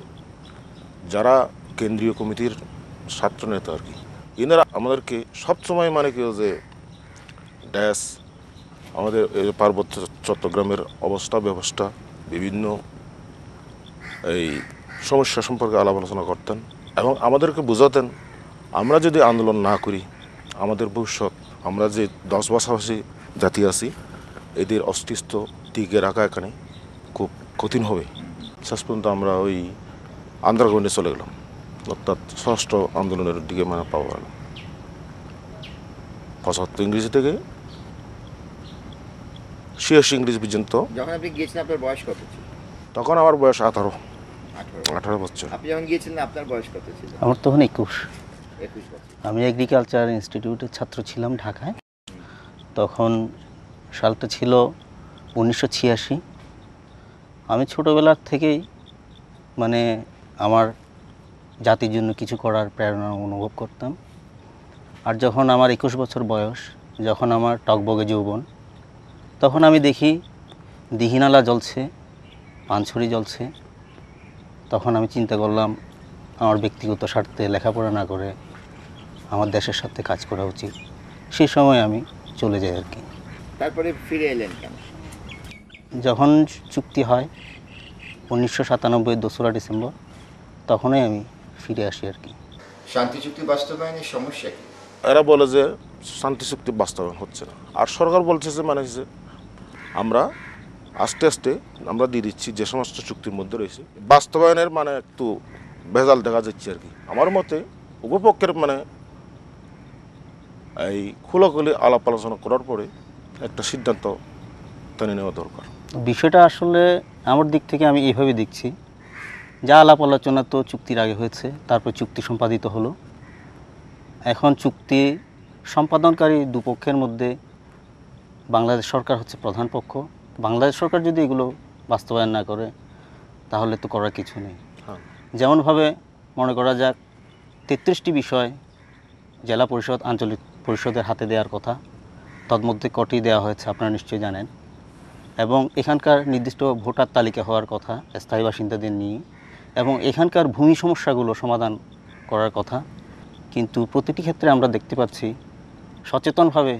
যারা কেন্দ্রীয় কমিটির ছাত্র নেতা আর কি, এনারা আমাদেরকে সবসময় মানে কেউ যে ড্যাশ আমাদের পার্বত্য চট্টগ্রামের অবস্থা ব্যবস্থা বিভিন্ন এই সমস্যা সম্পর্কে আলাপ আলোচনা করতেন এবং আমাদেরকে বোঝাতেন আমরা যদি আন্দোলন না করি আমাদের ভবিষ্যৎ, আমরা যে 10 ভাষাভাষী জাতি আছি এদের অস্তিত্ব টিকে রাখা এখানে খুব কঠিন হবে। শেষ পর্যন্ত আমরা ওই আন্ডারগ্রাউন্ডে চলে গেলাম, অর্থাৎ ষষ্ঠ আন্দোলনের দিকে মানে পাওয়া গেল। 75 ইংরেজি থেকে 86 ইংরেজি পর্যন্ত। যখন আপনি গিয়েছিলেন আপনার বয়স কত ছিল? তখন আমার বয়স 18 বছর। আপনি যখন গিয়েছিলেন আপনার বয়স কত ছিল? আমার তখন 21 বছর। আমি এগ্রিকালচার ইনস্টিটিউটের ছাত্র ছিলাম ঢাকায়। তখন সালটা ছিল 1986। আমি ছোটোবেলার থেকেই মানে আমার জাতির জন্য কিছু করার প্রেরণা অনুভব করতাম। আর যখন আমার 21 বছর বয়স, যখন আমার টকবগে যৌবন, তখন আমি দেখি দিঘিনালা জ্বলছে, পানছড়ি জ্বলছে। তখন আমি চিন্তা করলাম আমার ব্যক্তিগত স্বার্থে লেখাপড়া না করে আমার দেশের সাথে কাজ করা উচিত। সেই সময় আমি চলে যাই আর কি। তারপরে ফিরে এলেন কেন? যখন চুক্তি হয় 1997 2রা ডিসেম্বর, তখনই আমি ফিরে আসি আর কি। শান্তি চুক্তি বাস্তবায়নের সমস্যা কি? এরা বলে যে শান্তি চুক্তি বাস্তবায়ন হচ্ছে না, আর সরকার বলছে যে মানে যে আমরা আস্তে আস্তে আমরা দিয়ে দিচ্ছি যে সমস্ত চুক্তির মধ্যে রয়েছে। বাস্তবায়নের মানে একটু ভেজাল দেখা যাচ্ছে আর কি। আমার মতে উপপক্ষের মানে এই খোলাখুলি আলাপ আলোচনা করার পরে একটা সিদ্ধান্ত টেনে নেওয়া দরকার। বিষয়টা আসলে আমার দিক থেকে আমি এইভাবে দেখছি, যা আলাপ আলোচনা তো চুক্তির আগে হয়েছে, তারপর চুক্তি সম্পাদিত হলো। এখন চুক্তি সম্পাদনকারী দুপক্ষের মধ্যে বাংলাদেশ সরকার হচ্ছে প্রধান পক্ষ। বাংলাদেশ সরকার যদি এগুলো বাস্তবায়ন না করে তাহলে তো করার কিছু নেই। যেমনভাবে মনে করা যাক 33টি বিষয় জেলা পরিষদ, আঞ্চলিক পরিষদের হাতে দেওয়ার কথা, তন্মধ্যে কটি দেওয়া হয়েছে আপনারা নিশ্চয়ই জানেন। এবং এখানকার নির্দিষ্ট ভোটার তালিকা হওয়ার কথা স্থায়ী বাসিন্দাদের নিয়ে, এবং এখানকার ভূমি সমস্যাগুলো সমাধান করার কথা। কিন্তু প্রতিটি ক্ষেত্রে আমরা দেখতে পাচ্ছি সচেতনভাবে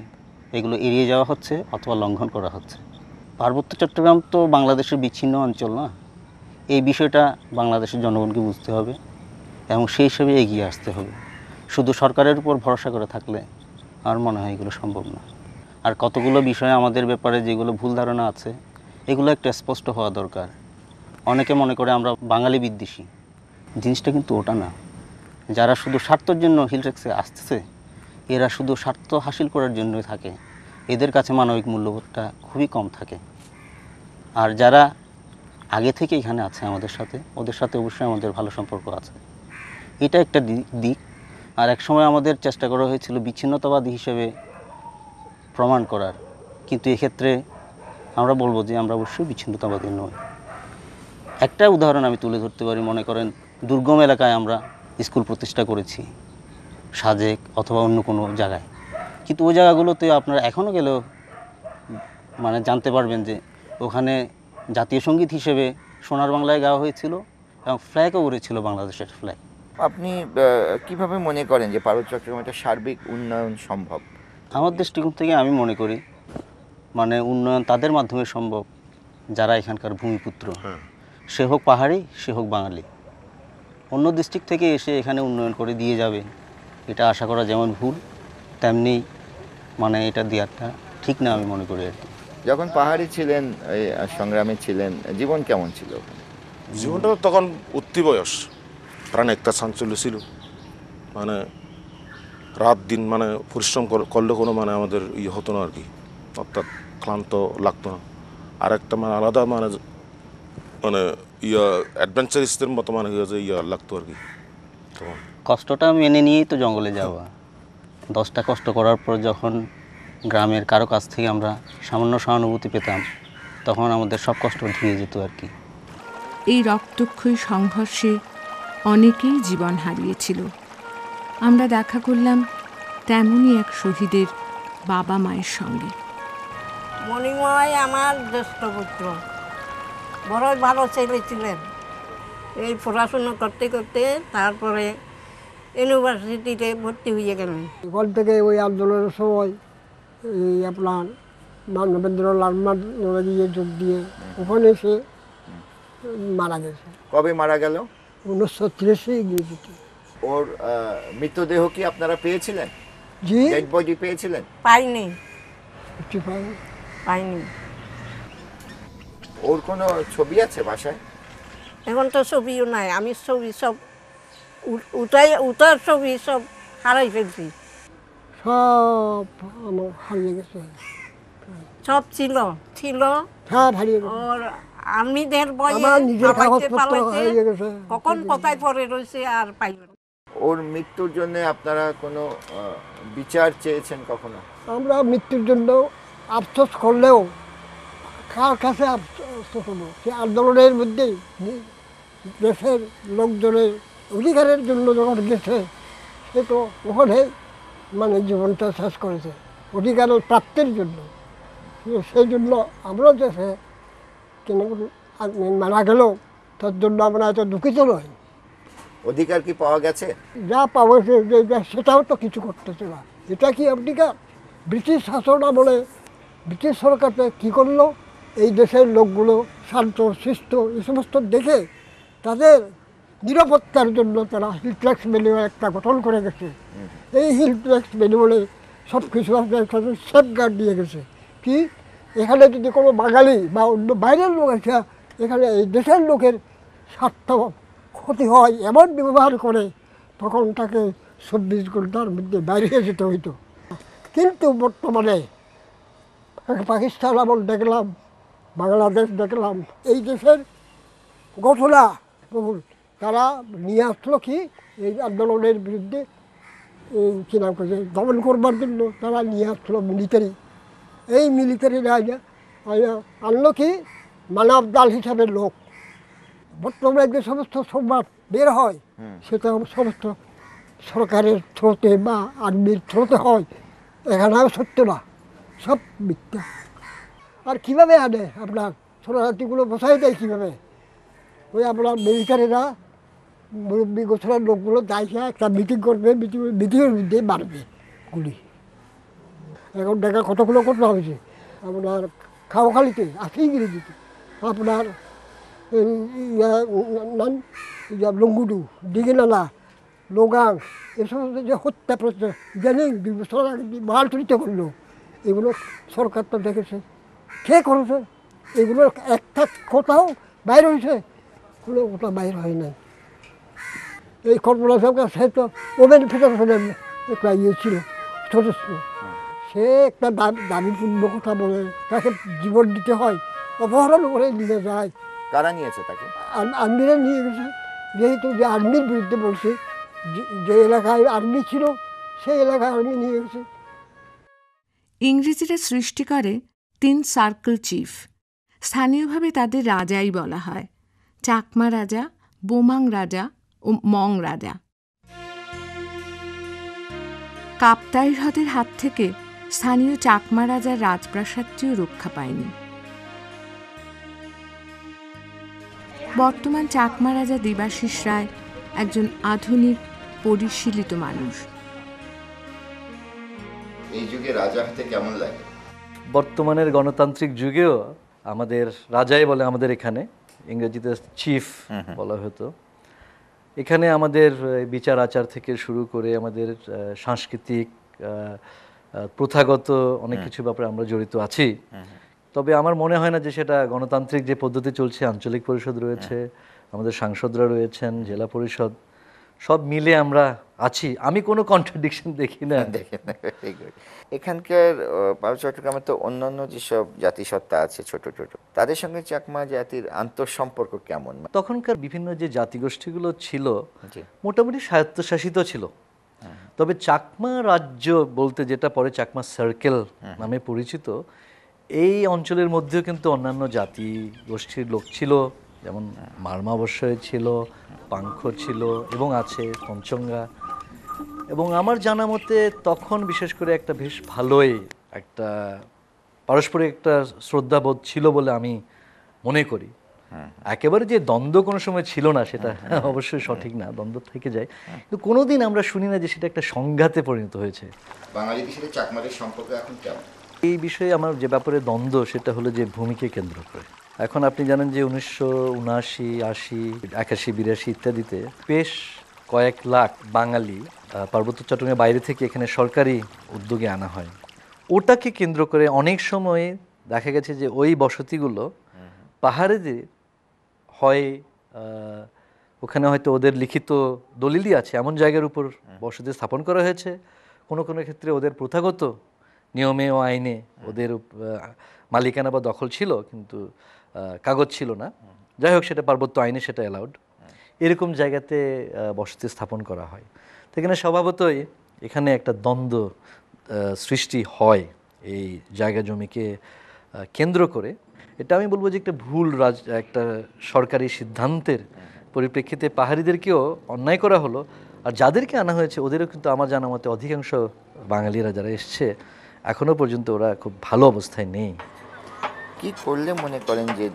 এগুলো এড়িয়ে যাওয়া হচ্ছে অথবা লঙ্ঘন করা হচ্ছে। পার্বত্য চট্টগ্রাম তো বাংলাদেশের বিচ্ছিন্ন অঞ্চল না, এই বিষয়টা বাংলাদেশের জনগণকে বুঝতে হবে এবং সেই হিসেবে এগিয়ে আসতে হবে। শুধু সরকারের উপর ভরসা করে থাকলে আমার মনে হয় এগুলো সম্ভব না। আর কতগুলো বিষয় আমাদের ব্যাপারে যেগুলো ভুল ধারণা আছে এগুলো একটু স্পষ্ট হওয়া দরকার। অনেকে মনে করে আমরা বাঙালি বিদ্বেষী, জিনিসটা কিন্তু ওটা না। যারা শুধু স্বার্থের জন্য হিল ট্যাক্সে আসতেছে এরা শুধু স্বার্থ হাসিল করার জন্যই থাকে, এদের কাছে মানবিক মূল্যবোধটা খুবই কম থাকে। আর যারা আগে থেকে এখানে আছে আমাদের সাথে, ওদের সাথে অবশ্যই আমাদের ভালো সম্পর্ক আছে, এটা একটা দিক। আর এক সময় আমাদের চেষ্টা করা হয়েছিল বিচ্ছিন্নতাবাদী হিসেবে প্রমাণ করার, কিন্তু এক্ষেত্রে আমরা বলবো যে আমরা অবশ্যই বিচ্ছিন্নতাবাদী নই। একটা উদাহরণ আমি তুলে ধরতে পারি, মনে করেন দুর্গম এলাকায় আমরা স্কুল প্রতিষ্ঠা করেছি, সাজেক অথবা অন্য কোনো জায়গায়, কিন্তু ওই জায়গাগুলোতে আপনারা এখনও গেলেও মানে জানতে পারবেন যে ওখানে জাতীয় সঙ্গীত হিসেবে সোনার বাংলায় গাওয়া হয়েছিল এবং ফ্ল্যাগও উড়েছিল বাংলাদেশের ফ্ল্যাগ। আপনি কিভাবে মনে করেন যে পার্বত্য চট্টগ্রামের সার্বিক উন্নয়ন সম্ভব? আমার দৃষ্টিকোণ থেকে আমি মনে করি মানে উন্নয়ন তাদের মাধ্যমে সম্ভব যারা এখানকার ভূমিপুত্র, সে হোক পাহাড়ি সে হোক বাঙালি। অন্য ডিস্ট্রিক্ট থেকে এসে এখানে উন্নয়ন করে দিয়ে যাবে, এটা আশা করা যেমন ভুল, তেমনি মানে এটা দেওয়াটা ঠিক না আমি মনে করি আর কি। যখন পাহাড়ি ছিলেন, এই সংগ্রামে ছিলেন, জীবন কেমন ছিল? জীবনটা তখন উঠতি বয়স, প্রাণে একটা চাঞ্চল্য ছিল, মানে রাত দিন মানে পরিশ্রম করলে কোনো মানে আমাদের ইয়ে হতো না আর কি, অর্থাৎ ক্লান্ত লাগতো না। আর একটা মানে আলাদা মানে মানে অ্যাডভেঞ্চারিস্টদের মতো মানে লাগতো আর কি। তখন কষ্টটা মেনে নিয়েই তো জঙ্গলে যাওয়া। 10টা কষ্ট করার পর যখন গ্রামের কারো কাছ থেকে আমরা সামান্য সহানুভূতি পেতাম, তখন আমাদের সব কষ্ট ধুয়ে যেত আর কি। এই রক্তক্ষয়ী সংঘর্ষে অনেকেই জীবন হারিয়েছিল। আমরা দেখা করলাম তেমনই এক শহীদের বাবা মায়ের সঙ্গে। মণিময় আমার জ্যেষ্ঠ পুত্র, বড়ই ভালো ছেলে ছিলেন। এই পড়াশুনো করতে করতে তারপরে ইউনিভার্সিটিতে ভর্তি হয়ে গেলেন। ওখান থেকে ওই আন্দোলনের সময় এই আপনার মানবেন্দ্রলাল নদীয়ে যোগ দিয়ে ওখানে এসে মারা গেছে। কবে মারা গেল? 1983 ইংরেজিতে। ওর মৃতদেহ কি আপনারা পেয়েছিলেন? জি, ডেড বডি পেয়েছিলেন? পাইনি, পাইনি। ওর কোনো ছবি আছে বাসায়? এখন তো ছবিও নাই, আমি ছবি সব উঠার ছবি সব হারাই ফেলছি। সব আমার হারিয়ে গেছে। সব ছিল সব হারিয়ে গেছে। ওর আর্মিদের বয়ে আমার নিজের কাগজপত্র হারিয়ে গেছে। কখন কোথায় পড়ে রয়েছে আর পাইল না। ওর মৃত্যুর জন্য আপনারা কোনো বিচার চেয়েছেন কখনো? আমরা মৃত্যুর জন্য আফসোস করলেও কার কাছে আফসোস হবো? সে আন্দোলনের মধ্যেই দেশের লোকজনের অধিকারের জন্য যখন গেছে, সে তো ওখানে মানে জীবনটা শেষ করেছে অধিকার প্রাপ্তির জন্য। সেই জন্য আমরা দেশে কেন মারা গেল তার জন্য আমরা এত দুঃখিত নই। অধিকার কি পাওয়া গেছে? যা পাওয়া সেটাও তো কিছু করতেছে না। এটা কি অধিকার? ব্রিটিশ শাসন আমলে ব্রিটিশ সরকারটা কী করলো, এই দেশের লোকগুলো শান্ত শিষ্ট এই সমস্ত দেখে তাদের নিরাপত্তার জন্য তারা হিল ট্যাক্স ম্যানুয়াল একটা গঠন করে গেছে। এই হিল ট্যাক্স ম্যানুয়ালে সব কিছু সেফগার্ড দিয়ে গেছে। কি এখানে যদি কোনো বাঙালি বা অন্য বাইরের লোক আছে, এখানে এই দেশের লোকের স্বার্থ ক্ষতি হয় এমন ব্যবহার করে, তখন তাকে 24 ঘন্টার মধ্যে বাইরে যেতে হইতো। কিন্তু বর্তমানে পাকিস্তান আমল দেখলাম, বাংলাদেশ দেখলাম, এই দেশের ঘটনা বহুল তারা নিয়ে আসলো কি এই আন্দোলনের বিরুদ্ধে কী নাম করছে দমন করবার জন্য তারা নিয়ে আসলো মিলিটারি। এই মিলিটারি আনলো কি মানব দল হিসাবে লোক। বর্তমানে যে সমস্ত সংবাদ বের হয় সেটা সমস্ত সরকারের থ্রোতে বা আর্মির থ্রোতে হয়, এখানেও সত্য না, সব মিথ্যা। আর কীভাবে আনে আপনার শরণার্থীগুলো বসাই দেয় কীভাবে? ওই আপনার মিলিটারিরা মুরব্বী গোছানোর লোকগুলো দায়িত্বে একটা মিটিং করবে, মিটিংয়ের মধ্যে মারবে গুলি। এখন দেখা কতগুলো ঘটনা হয়েছে আপনার খাওয়াখালিতে আছে, ইংরেজিতে আপনার লঙ্গুডু, দিঘিনালা, লোগাং, এ সমস্ত যে হত্যা প্রচেষ্টা জানি 2 বছর আগে মহালচরিত করলো, এগুলো সরকার তো দেখেছে, কে করেছে? এগুলো একটা কোথাও বাইর হয়েছে? কোনো কোথা বাইর হয় নাই। এই কল্পনা সরকার সে তো ওমেন ফেডারেশনের একটা ইয়ে ছিল, সদস্য। সে একটা দাবিপূর্ণ কথা বলে তাকে জীবন দিতে হয়, অপহরণ করে নিয়ে যায়। কারা নিয়েছে তাকে? আর্মিরা নিয়ে গেছে, যেহেতু যে আর্মির বিরুদ্ধে বলছে, যে এলাকায় আর্মি ছিল সেই এলাকায় আর্মি নিয়ে গেছে। ইংরেজিরা সৃষ্টি করে 3 সার্কেল চিফ। স্থানীয়ভাবে তাদের রাজাই বলা হয়, চাকমা রাজা, বোমাং রাজা ও মং রাজা। কাপ্তাই হ্রদের হাত থেকে স্থানীয় চাকমা রাজার রাজপ্রাসাদটিও রক্ষা পায়নি। বর্তমান চাকমা রাজা দেবাশিস রায় একজন আধুনিক পরিশীলিত মানুষ। এই যুগে রাজা হতে কেমন লাগে? বর্তমানের গণতান্ত্রিক যুগেও আমাদের রাজাই বলে, আমাদের এখানে ইংরেজিতে চিফ বলা হতো। এখানে আমাদের বিচার আচার থেকে শুরু করে আমাদের সাংস্কৃতিক প্রথাগত অনেক কিছু ব্যাপারে আমরা জড়িত আছি। তবে আমার মনে হয় না যে সেটা গণতান্ত্রিক যে পদ্ধতি চলছে, আঞ্চলিক পরিষদ রয়েছে, আমাদের সাংসদরা রয়েছেন, জেলা পরিষদ, সব মিলে আমরা আছি। আমি কোনো কন্ট্রাডিকশন দেখি না। এখানকার চট্টগ্রামে তো অন্যান্য যেসব জাতিসত্তা আছে ছোট ছোট, তাদের সঙ্গে চাকমা জাতির আন্তঃসম্পর্ক কেমন? তখনকার বিভিন্ন যে জাতিগোষ্ঠীগুলো ছিল মোটামুটি স্বায়ত্তশাসিত ছিল। তবে চাকমা রাজ্য বলতে যেটা পরে চাকমা সার্কেল নামে পরিচিত, এই অঞ্চলের মধ্যেও কিন্তু অন্যান্য জাতি গোষ্ঠীর লোক ছিল, যেমন মারমা অবশ্যই ছিল, পাংখ ছিল এবং আছে পঞ্চঙ্গা। এবং আমার জানা মতে তখন বিশেষ করে একটা বেশ ভালোই একটা পারস্পরিক একটা শ্রদ্ধাবোধ ছিল বলে আমি মনে করি। একেবারে যে দ্বন্দ্ব কোনো সময় ছিল না সেটা অবশ্যই সঠিক না, দ্বন্দ্ব থেকে যায়, কিন্তু কোনোদিন আমরা শুনি না যে সেটা একটা সংঘাতে পরিণত হয়েছে। বাঙালিদের সাথে চাকমাদের সম্পর্ক এখন কেমন? এই বিষয়ে আমার যে ব্যাপারে দ্বন্দ্ব সেটা হলো যে ভূমিকে কেন্দ্র করে। এখন আপনি জানেন যে 1979, 80, 81, 82 ইত্যাদিতে বেশ কয়েক লাখ বাঙালি পার্বত্য চট্টগ্রামের বাইরে থেকে এখানে সরকারি উদ্যোগে আনা হয়। ওটাকে কেন্দ্র করে অনেক সময় দেখা গেছে যে ওই বসতিগুলো পাহাড়িদের হয়, ওখানে হয়তো ওদের লিখিত দলিলই আছে এমন জায়গার উপর বসতি স্থাপন করা হয়েছে। কোনো কোনো ক্ষেত্রে ওদের প্রথাগত নিয়মে ও আইনে ওদের মালিকানা বা দখল ছিল, কিন্তু কাগজ ছিল না। যাই হোক, সেটা পার্বত্য আইনে সেটা অ্যালাউড। এরকম জায়গাতে বসতি স্থাপন করা হয়। তো এখানে স্বভাবতই এখানে একটা দ্বন্দ্ব সৃষ্টি হয় এই জায়গা জমিকে কেন্দ্র করে। এটা আমি বলবো যে একটা ভুল একটা সরকারি সিদ্ধান্তের পরিপ্রেক্ষিতে পাহাড়িদেরকেও অন্যায় করা হলো। আর যাদেরকে আনা হয়েছে ওদেরও কিন্তু আমার জানা মতে অধিকাংশ বাঙালিরা যারা এসছে এখনও পর্যন্ত ওরা খুব ভালো অবস্থায় নেই। কি করলে মনে করেন যে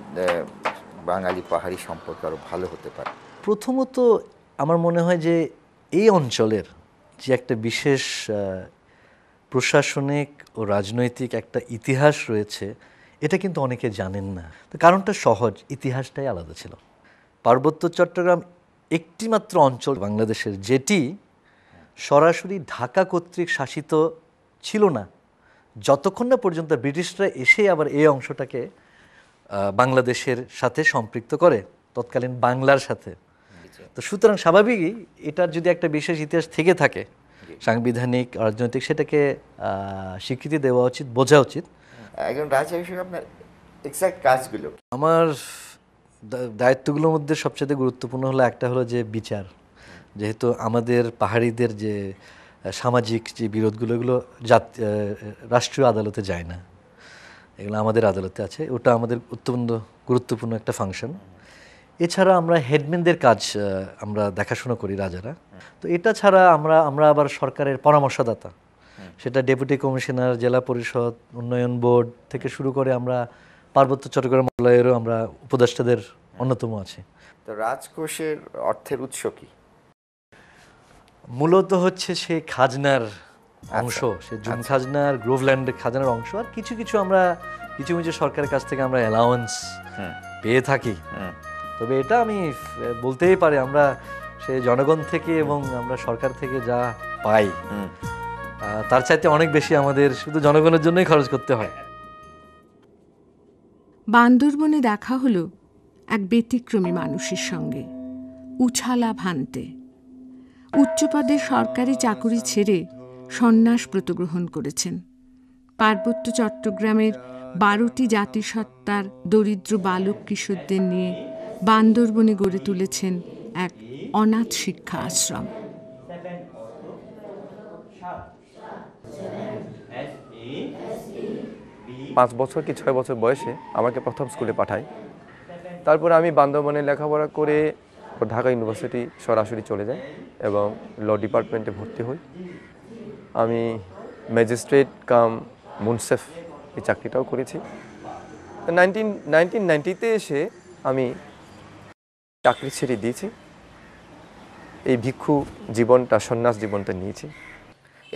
বাঙালি পাহাড়ি সম্পর্ক আরও ভালো হতে পারে? প্রথমত আমার মনে হয় যে এই অঞ্চলের যে একটা বিশেষ প্রশাসনিক ও রাজনৈতিক একটা ইতিহাস রয়েছে, এটা কিন্তু অনেকে জানেন না। তো কারণটা সহজ, ইতিহাসটাই আলাদা ছিল। পার্বত্য চট্টগ্রাম একটি মাত্র অঞ্চল বাংলাদেশের যেটি সরাসরি ঢাকা কর্তৃক শাসিত ছিল না, যতক্ষণ না পর্যন্ত ব্রিটিশরা এসে আবার এই অংশটাকে বাংলাদেশের সাথে সম্পৃক্ত করে, তৎকালীন বাংলার সাথে। তো সুতরাং স্বাভাবিকই এটার যদি একটা বিশেষ ইতিহাস থেকে থাকে, সাংবিধানিক রাজনৈতিক, সেটাকে স্বীকৃতি দেওয়া উচিত, বোঝা উচিত। একজন রাজা হিসেবে আপনার এক্সাক্ট কাজগুলো? আমার দায়িত্বগুলোর মধ্যে সবচেয়ে গুরুত্বপূর্ণ হলো একটা হলো যে বিচার। যেহেতু আমাদের পাহাড়িদের যে সামাজিক যে বিরোধগুলো, এগুলো রাষ্ট্রীয় আদালতে যায় না, এগুলো আমাদের আদালতে আছে। ওটা আমাদের অত্যন্ত গুরুত্বপূর্ণ একটা ফাংশন। এছাড়া আমরা হেডম্যানদের কাজ আমরা দেখাশোনা করি রাজারা। তো এটা ছাড়া আমরা আবার সরকারের পরামর্শদাতা, সেটা ডেপুটি কমিশনার, জেলা পরিষদ, উন্নয়ন বোর্ড থেকে শুরু করে আমরা পার্বত্য চট্টগ্রাম মন্ত্রণালয়েরও আমরা উপদেষ্টাদের অন্যতম আছি। তো রাজকোষের অর্থের উৎস কি? মূলত হচ্ছে সে খাজনার অংশ, সে জুম খাজনার, গ্রোভল্যান্ড খাজনার অংশ। আর কিছু কিছু আমরা কিছু সরকারের কাছ থেকে আমরা অ্যালাউন্স পেয়ে থাকি। তবে এটা আমি বলতেই পারি, আমরা সে জনগণ থেকে এবং আমরা সরকার থেকে যা পাই তার চাইতে অনেক বেশি আমাদের শুধু জনগণের জন্যই খরচ করতে হয়। বান্দরবনে দেখা হলো এক ব্যতিক্রমী মানুষের সঙ্গে, উছালা ভান্তে। উচ্চপদে সরকারি চাকুরি ছেড়ে সন্ন্যাস ব্রত গ্রহণ করেছেন। পার্বত্য চট্টগ্রামের 12টি জাতিসত্তার দরিদ্র বালক কিশোরদের নিয়ে বান্দরবনে গড়ে তুলেছেন এক অনাথ শিক্ষা আশ্রম। 5 বছর কি 6 বছর বয়সে আমাকে প্রথম স্কুলে পাঠায়। তারপরে আমি বান্দরবনে লেখাপড়া করে ঢাকা ইউনিভার্সিটি সরাসরি চলে যাই এবং ল ডিপার্টমেন্টে ভর্তি হই। আমি ম্যাজিস্ট্রেট কাম মুনসেফ এই চাকরিটাও করেছি। 1990-তে এসে আমি চাকরি ছেড়ে দিয়েছি, এই ভিক্ষু জীবনটা, সন্ন্যাস জীবনটা নিয়েছি।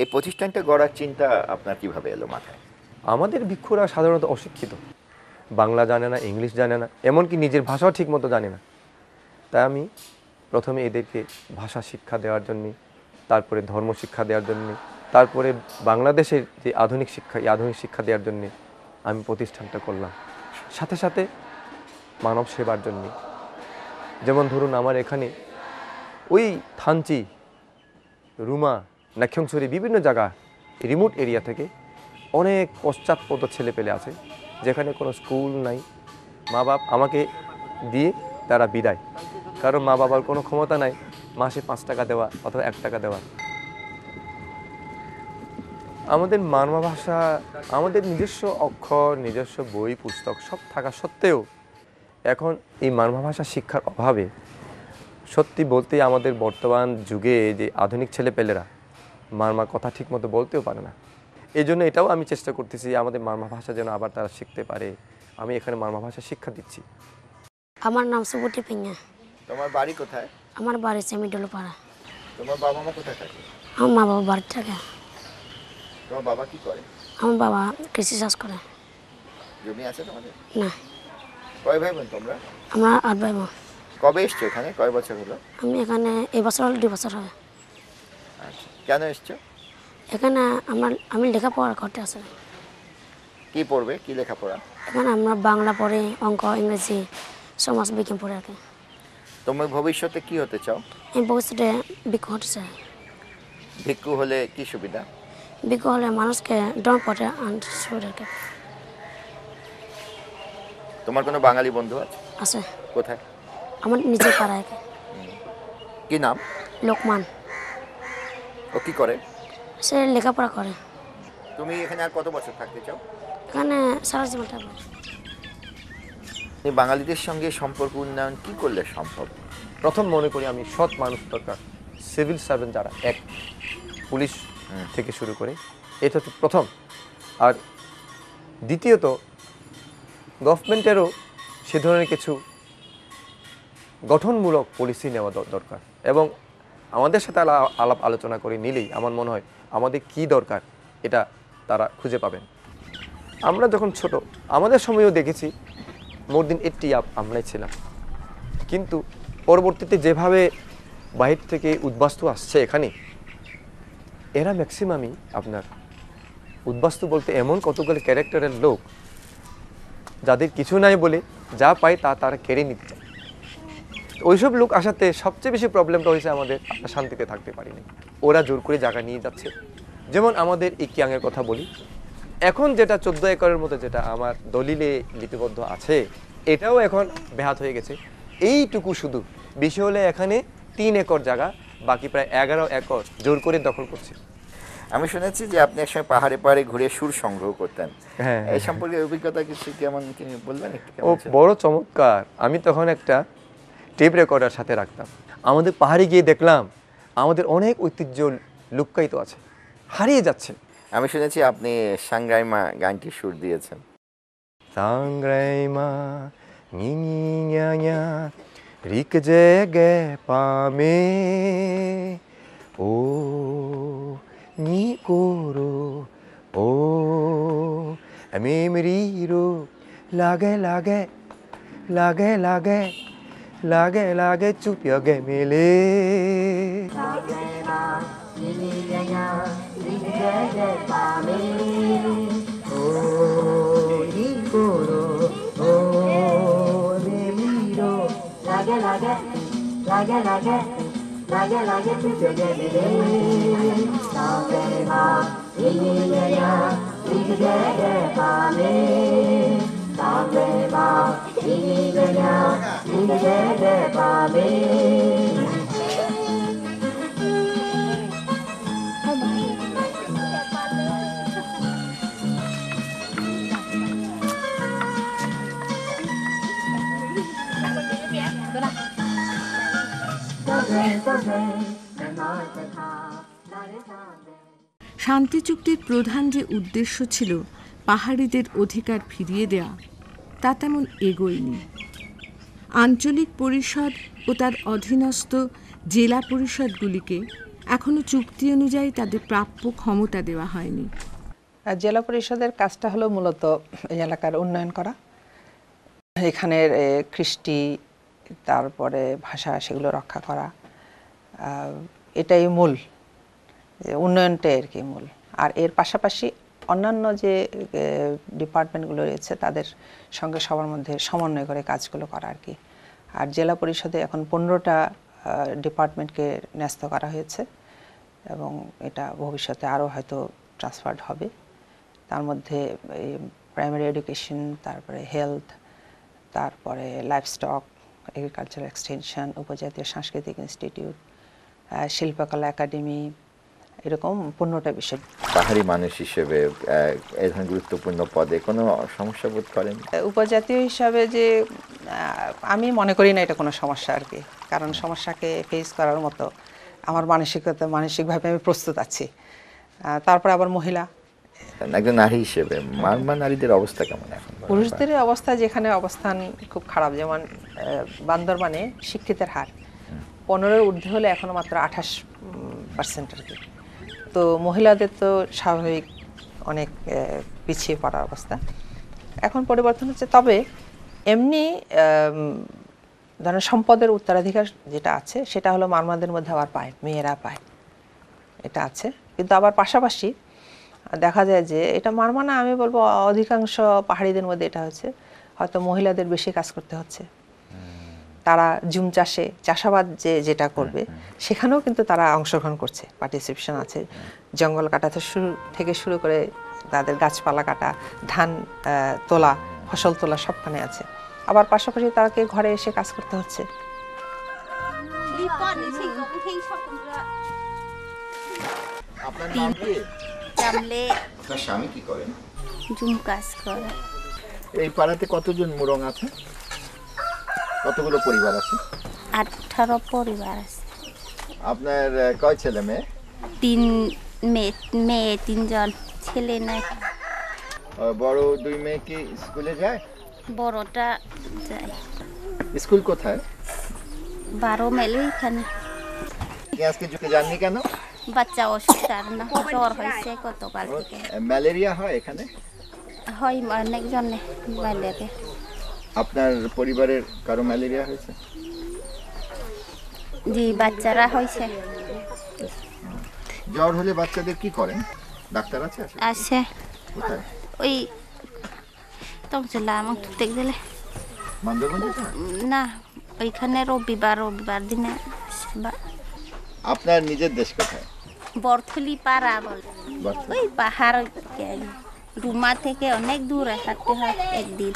এই প্রতিষ্ঠানটা গড়ার চিন্তা আপনার কিভাবে এলো মাথায়? আমাদের ভিক্ষুরা সাধারণত অশিক্ষিত, বাংলা জানে না, ইংলিশ জানে না, এমনকি নিজের ভাষাও ঠিকমতো জানে না। তাই আমি প্রথমে এদেরকে ভাষা শিক্ষা দেওয়ার জন্যে, তারপরে ধর্ম শিক্ষা দেওয়ার জন্যে, তারপরে বাংলাদেশের যে আধুনিক শিক্ষা, এই আধুনিক শিক্ষা দেওয়ার জন্যে আমি প্রতিষ্ঠানটা করলাম। সাথে সাথে মানব সেবার জন্যে, যেমন ধরুন আমার এখানে ওই থানচি, রুমা, নাক্ষংছড়ি বিভিন্ন জায়গা, রিমোট এরিয়া থেকে অনেক পশ্চাৎপদ ছেলেপেলে আছে যেখানে কোনো স্কুল নাই। মা বাপ আমাকে দিয়ে তারা বিদায়, কারণ মা বাবার কোনো ক্ষমতা নাই মাসে 5 টাকা দেওয়া অথবা 1 টাকা দেওয়া। আমাদের মানবা ভাষা, আমাদের নিজস্ব অক্ষর, নিজস্ব বই পুস্তক সব থাকা সত্ত্বেও এখন এই মানবা ভাষা শিক্ষার অভাবে সত্যি বলতে আমাদের বর্তমান যুগে যে আধুনিক ছেলেপেলেরা মারমা কথা ঠিকমতো বলতেও পারে না। এই জন্য এটাও আমি চেষ্টা করতেছি আমাদের মারমা ভাষা যেন আবার তারা শিখতে পারে। আমি এখানে মারমা ভাষা শিক্ষা দিচ্ছি। আমার নাম সুবুটি পিঙ্গা। তোমার বাড়ি কোথায়? আমার বাড়ি সেমিডলপাড়া। তোমার বাবা মা কোথায় থাকে? আমার মা বাবা বাড়ি থাকে। তোমার বাবা কি করে? আমার বাবা কৃষি চাষ করে। জমি আছে তোমাদের? না। কয় ভাই বোন তোমরা? আমরা 8 ভাই বোন। কবে এসছো এখানে? কয় বছর হলো? আমি এখানে এই বছর হলো 2 বছর হবে। আচ্ছা, কেন এসছো? এখানে আমি লেখাপড়া করতে আসি। কি পড়বে? কি লেখাপড়া? এখানে আমরা বাংলা পড়ে, অঙ্ক, ইংরেজি, সমাজ বিজ্ঞান পড়ে আর কি। তুমি ভবিষ্যতে কি হতে চাও? আমি ভবিষ্যতে ভিক্ষু হতে চাই। ভিক্ষু হলে কি সুবিধা? ভিক্ষু হলে মানুষকে ডন পটে আনতে সুবিধা। তোমার কোনো বাঙালি বন্ধু আছে? আছে। কোথায়? আমার নিজের পাড়ায়। কি নাম? লোকমান। ও কি করে? সে লেখাপড়া করে। তুমি এখানে আর কত বছর থাকতে চাও? এখানে সারা জীবন থাকবো। এই বাঙালিদের সঙ্গে সম্পর্ক উন্নয়ন কি করলে সম্ভব? প্রথম মনে করি আমি সৎ মানুষ দরকার, সিভিল সার্ভেন্ট যারা, এক পুলিশ থেকে শুরু করে, এটা হচ্ছে প্রথম। আর দ্বিতীয়ত গভর্নমেন্টেরও সে ধরনের কিছু গঠনমূলক পলিসি নেওয়া দরকার এবং আমাদের সাথে আলাপ আলোচনা করে নিলেই আমার মনে হয় আমাদের কি দরকার এটা তারা খুঁজে পাবেন। আমরা যখন ছোট, আমাদের সময়ও দেখেছি মোর দিন 80 আমরাই ছিলাম, কিন্তু পরবর্তীতে যেভাবে বাহির থেকে উদ্বাস্তু আসছে এখানে, এরা ম্যাক্সিমামই আপনার উদ্বাস্তু বলতে এমন কতগুলো ক্যারেক্টারের লোক যাদের কিছু নাই বলে যা পায় তা তারা কেড়ে নিতে চায়। ওইসব লোক আসাতে সবচেয়ে বেশি প্রবলেমটা হয়েছে আমাদের শান্তিতে থাকতে পারিনি। ওরা জোর করে জায়গা নিয়ে যাচ্ছে। যেমন আমাদের ইকিয়াংয়ের কথা বলি, এখন যেটা 14 একরের মতো যেটা আমার দলিলে লিপিবদ্ধ আছে, এটাও এখন ব্যাহত হয়ে গেছে। এইটুকু শুধু বেশি হলে এখানে 3 একর জায়গা, বাকি প্রায় 11 একর জোর করে দখল করছে। আমি শুনেছি যে আপনি একসময় পাহাড়ে পাহাড়ে ঘুরে সুর সংগ্রহ করতেন। হ্যাঁ, এই সম্পর্কে অভিজ্ঞতা কিছু কেমন তিনি বলবেন একটু? ও বড় চমৎকার। আমি তখন একটা টেপ রেকর্ডার সাথে রাখতাম। আমাদের পাহাড়ে গিয়ে দেখলাম আমাদের অনেক ঐতিহ্য লুক্কায়িত আছে, হারিয়ে যাচ্ছে। আমি শুনেছি আপনি সাংগ্রাইমা গানটি সুর দিয়েছেন। সাংগ্রাইমা নিনিয়া রিক জেগে পামে ও নি কোরো ও মেমরিরো লাগে লাগে লাগে লাগে লাগে লাগে চুপিয়গে মেলে শান্তি চুক্তির প্রধান যে উদ্দেশ্য ছিল পাহাড়িদের অধিকার ফিরিয়ে দেয়া, তা তেমন এগোয়নি। আঞ্চলিক পরিষদ ও তার অধীনস্থ জেলা পরিষদগুলিকে এখনো চুক্তি অনুযায়ী তাদের প্রাপ্য ক্ষমতা দেওয়া হয়নি। জেলা পরিষদের কাজটা হলো মূলত এই এলাকার উন্নয়ন করা, এখানের কৃষ্টি তারপরে ভাষা সেগুলো রক্ষা করা, এটাই মূল উন্নয়নটাই আর কি মূল। আর এর পাশাপাশি অন্যান্য যে ডিপার্টমেন্টগুলো রয়েছে তাদের সঙ্গে সবার মধ্যে সমন্বয় করে কাজগুলো করা আর কি। আর জেলা পরিষদে এখন 15টা ডিপার্টমেন্টকে ন্যস্ত করা হয়েছে এবং এটা ভবিষ্যতে আরও হয়তো ট্রান্সফার্ড হবে। তার মধ্যে প্রাইমারি এডুকেশন, তারপরে হেলথ, তারপরে লাইভস্টক, এগ্রিকালচার এক্সটেনশন, উপজাতীয় সাংস্কৃতিক ইনস্টিটিউট, শিল্পকলা একাডেমি, এরকম 15টা বিষয়। পাহাড়ি মানুষ হিসেবে এই ধরনের গুরুত্বপূর্ণ পদে কোনো সমস্যা বোধ করেন? উপজাতীয় হিসাবে যে আমি মনে করি না এটা কোনো সমস্যা আর কি, কারণ সমস্যাকে ফেস করার মতো আমার মানসিকভাবে আমি প্রস্তুত আছি। তারপর আবার মহিলা, একজন নারী হিসেবে মারমা নারীদের অবস্থা কেমন এখন? পুরুষদের অবস্থা যেখানে অবস্থান খুব খারাপ, যেমন বান্দরবানে শিক্ষিতের হার 15-এর ঊর্ধ্বে হলে এখনো মাত্র 28% আর কি। তো মহিলাদের তো স্বাভাবিক অনেক পিছিয়ে পড়ার অবস্থা। এখন পরিবর্তন হচ্ছে, তবে এমনি ধরেন সম্পদের উত্তরাধিকার যেটা আছে সেটা হলো মারমাদের মধ্যে আবার পায়, মেয়েরা পায়, এটা আছে। কিন্তু আবার পাশাপাশি দেখা যায় যে এটা মারমা না, আমি বলবো অধিকাংশ পাহাড়িদের মধ্যে এটা হচ্ছে হয়তো মহিলাদের বেশি কাজ করতে হচ্ছে। তারা জুম চাষে, চাষাবাদ যেটা করবে সেখানেও কিন্তু তারা অংশগ্রহণ করছে, পার্টিসিপেশন আছে। জঙ্গল কাটা থেকে শুরু করে তাদের গাছপালা কাটা, ধান তোলা, ফসল তোলা সবখানে আছে। আবার পাশাপাশি তাকে ঘরে এসে কাজ করতে হচ্ছে। আপনার স্বামী কি করেন? জুম কাজ করে। এই পাড়াতে কতজন মুরং আছে? কতগুলো পরিবার আছে? 18 পরিবার আছে। আপনার কয় ছেলে মেয়ে? 3 মেয়ে 3 জন, ছেলে নাই। বড় 2 মেয়ে কি স্কুলে যায়? বড়টা যায়। স্কুল কোথায়? 12 মাইল এখানে। আজকে যুকে যাননি কেন? বাচ্চা অসুস্থ, আর না জ্বর হয়েছে গতকাল থেকে। ম্যালেরিয়া হয় এখানে? হয় অনেক জনে ম্যালেরিয়া। আপনার পরিবারের কারো ম্যালেরিয়া হয়েছে? জি, বাচ্চারা হয়েছে। জ্বর হলে বাচ্চাদের কি করেন? ডাক্তার আছে? আছে। কোথায়? ওই তমসলা আমাক দেখতে গেলে না, ওইখানে রবিবার দিনে। আপনার নিজের দেশ কোথায়? বরথলি পাড়া বল, ওই পাহাড় রুমা থেকে অনেক দূরে হাঁটতে হয় একদিন।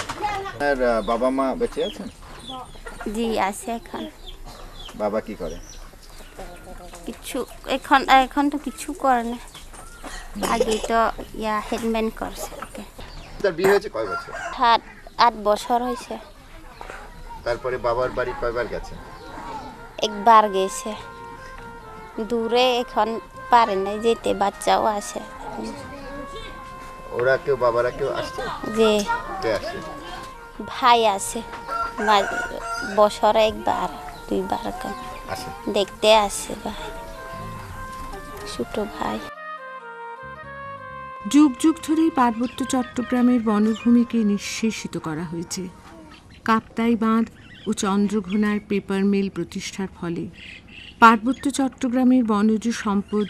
আপনার বাবা মা বেঁচে আছেন? জি আছে। এখন বাবা কি করে? কিছু এখন তো কিছু করে না, আগে তো হেডম্যান করছে। তার বিয়ে হয়েছে কয় বছর? 8 বছর হয়েছে। তারপরে বাবার বাড়ি কয়বার গেছে? একবার গেছে, দূরে এখন পারে না যেতে, বাচ্চাও আছে। ওরা কেউ, বাবারা কেউ আসছে? যে কে আসে? ভাই আছে, বছরে 1বার 2বার আসে, দেখতে আসে ভাই, ছোট ভাই। যুগ যুগ ধরেই পার্বত্য চট্টগ্রামের বনভূমিকে নিঃশেষিত করা হয়েছে। কাপ্তাই বাঁধ ও চন্দ্রঘোনার পেপার মিল প্রতিষ্ঠার ফলে পার্বত্য চট্টগ্রামের বনজ সম্পদ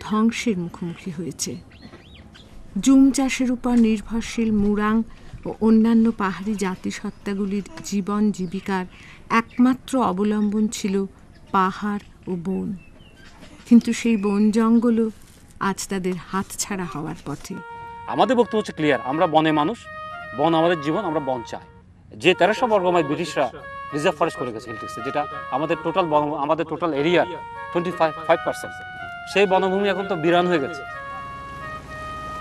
ধ্বংসের মুখোমুখি হয়েছে। জুম চাষের উপর নির্ভরশীল মুরাং ও অন্যান্য পাহাড়ি জাতিসত্তাগুলির জীবন জীবিকার একমাত্র অবলম্বন ছিল পাহাড় ও বন, কিন্তু সেই বন জঙ্গলও আজ তাদের হাতছাড়া হওয়ার পথে। আমাদের বক্তব্য হচ্ছে ক্লিয়ার, আমরা বনে মানুষ, বন আমাদের জীবন, আমরা বন চাই। যে 1300 বর্গ মাইল ব্রিটিশরা রিজার্ভ ফরেস্ট করে গেছে হিলটেক্সে, যেটা আমাদের টোটাল এরিয়ার 25%, সেই বনভূমি এখন তো বিরান হয়ে গেছে।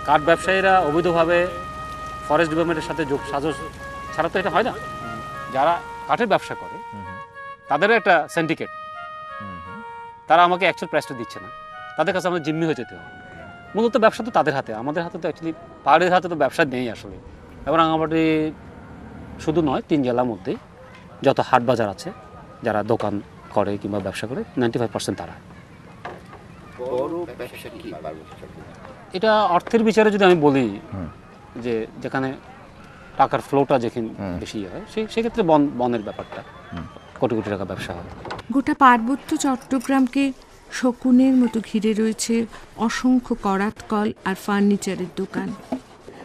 কাঠ ব্যবসায়ীরা অবৈধভাবে ফরেস্ট ডিপার্টমেন্টের সাথে যোগ সাজস ছাড়া তো এটা হয় না। যারা কাঠের ব্যবসা করে তাদেরও একটা সিন্ডিকেট, তারা আমাকে অ্যাকচুয়াল প্রাইসটা দিচ্ছে না, তাদের কাছে আমাদের জিম্মি হয়ে যেতে হবে। মূলত ব্যবসা তো তাদের হাতে, আমাদের হাতে তো অ্যাকচুয়ালি পাহাড়ের হাতে তো ব্যবসা নেই আসলে। এবং রাঙামাটি শুধু নয়, 3 জেলার মধ্যে যত হাট বাজার আছে, যারা দোকান করে কিংবা ব্যবসা করে 95% তারা। এটা অর্থের বিচারে যদি আমি বলি যে যেখানে টাকার ফ্লোটা যেখানে বেশি হয়, সেক্ষেত্রে বনের ব্যাপারটা কোটি কোটি টাকা ব্যবসা হয়। গোটা পার্বত্য চট্টগ্রামকে শকুনের মতো ঘিরে রয়েছে অসংখ্য করাতকল আর ফার্নিচারের দোকান।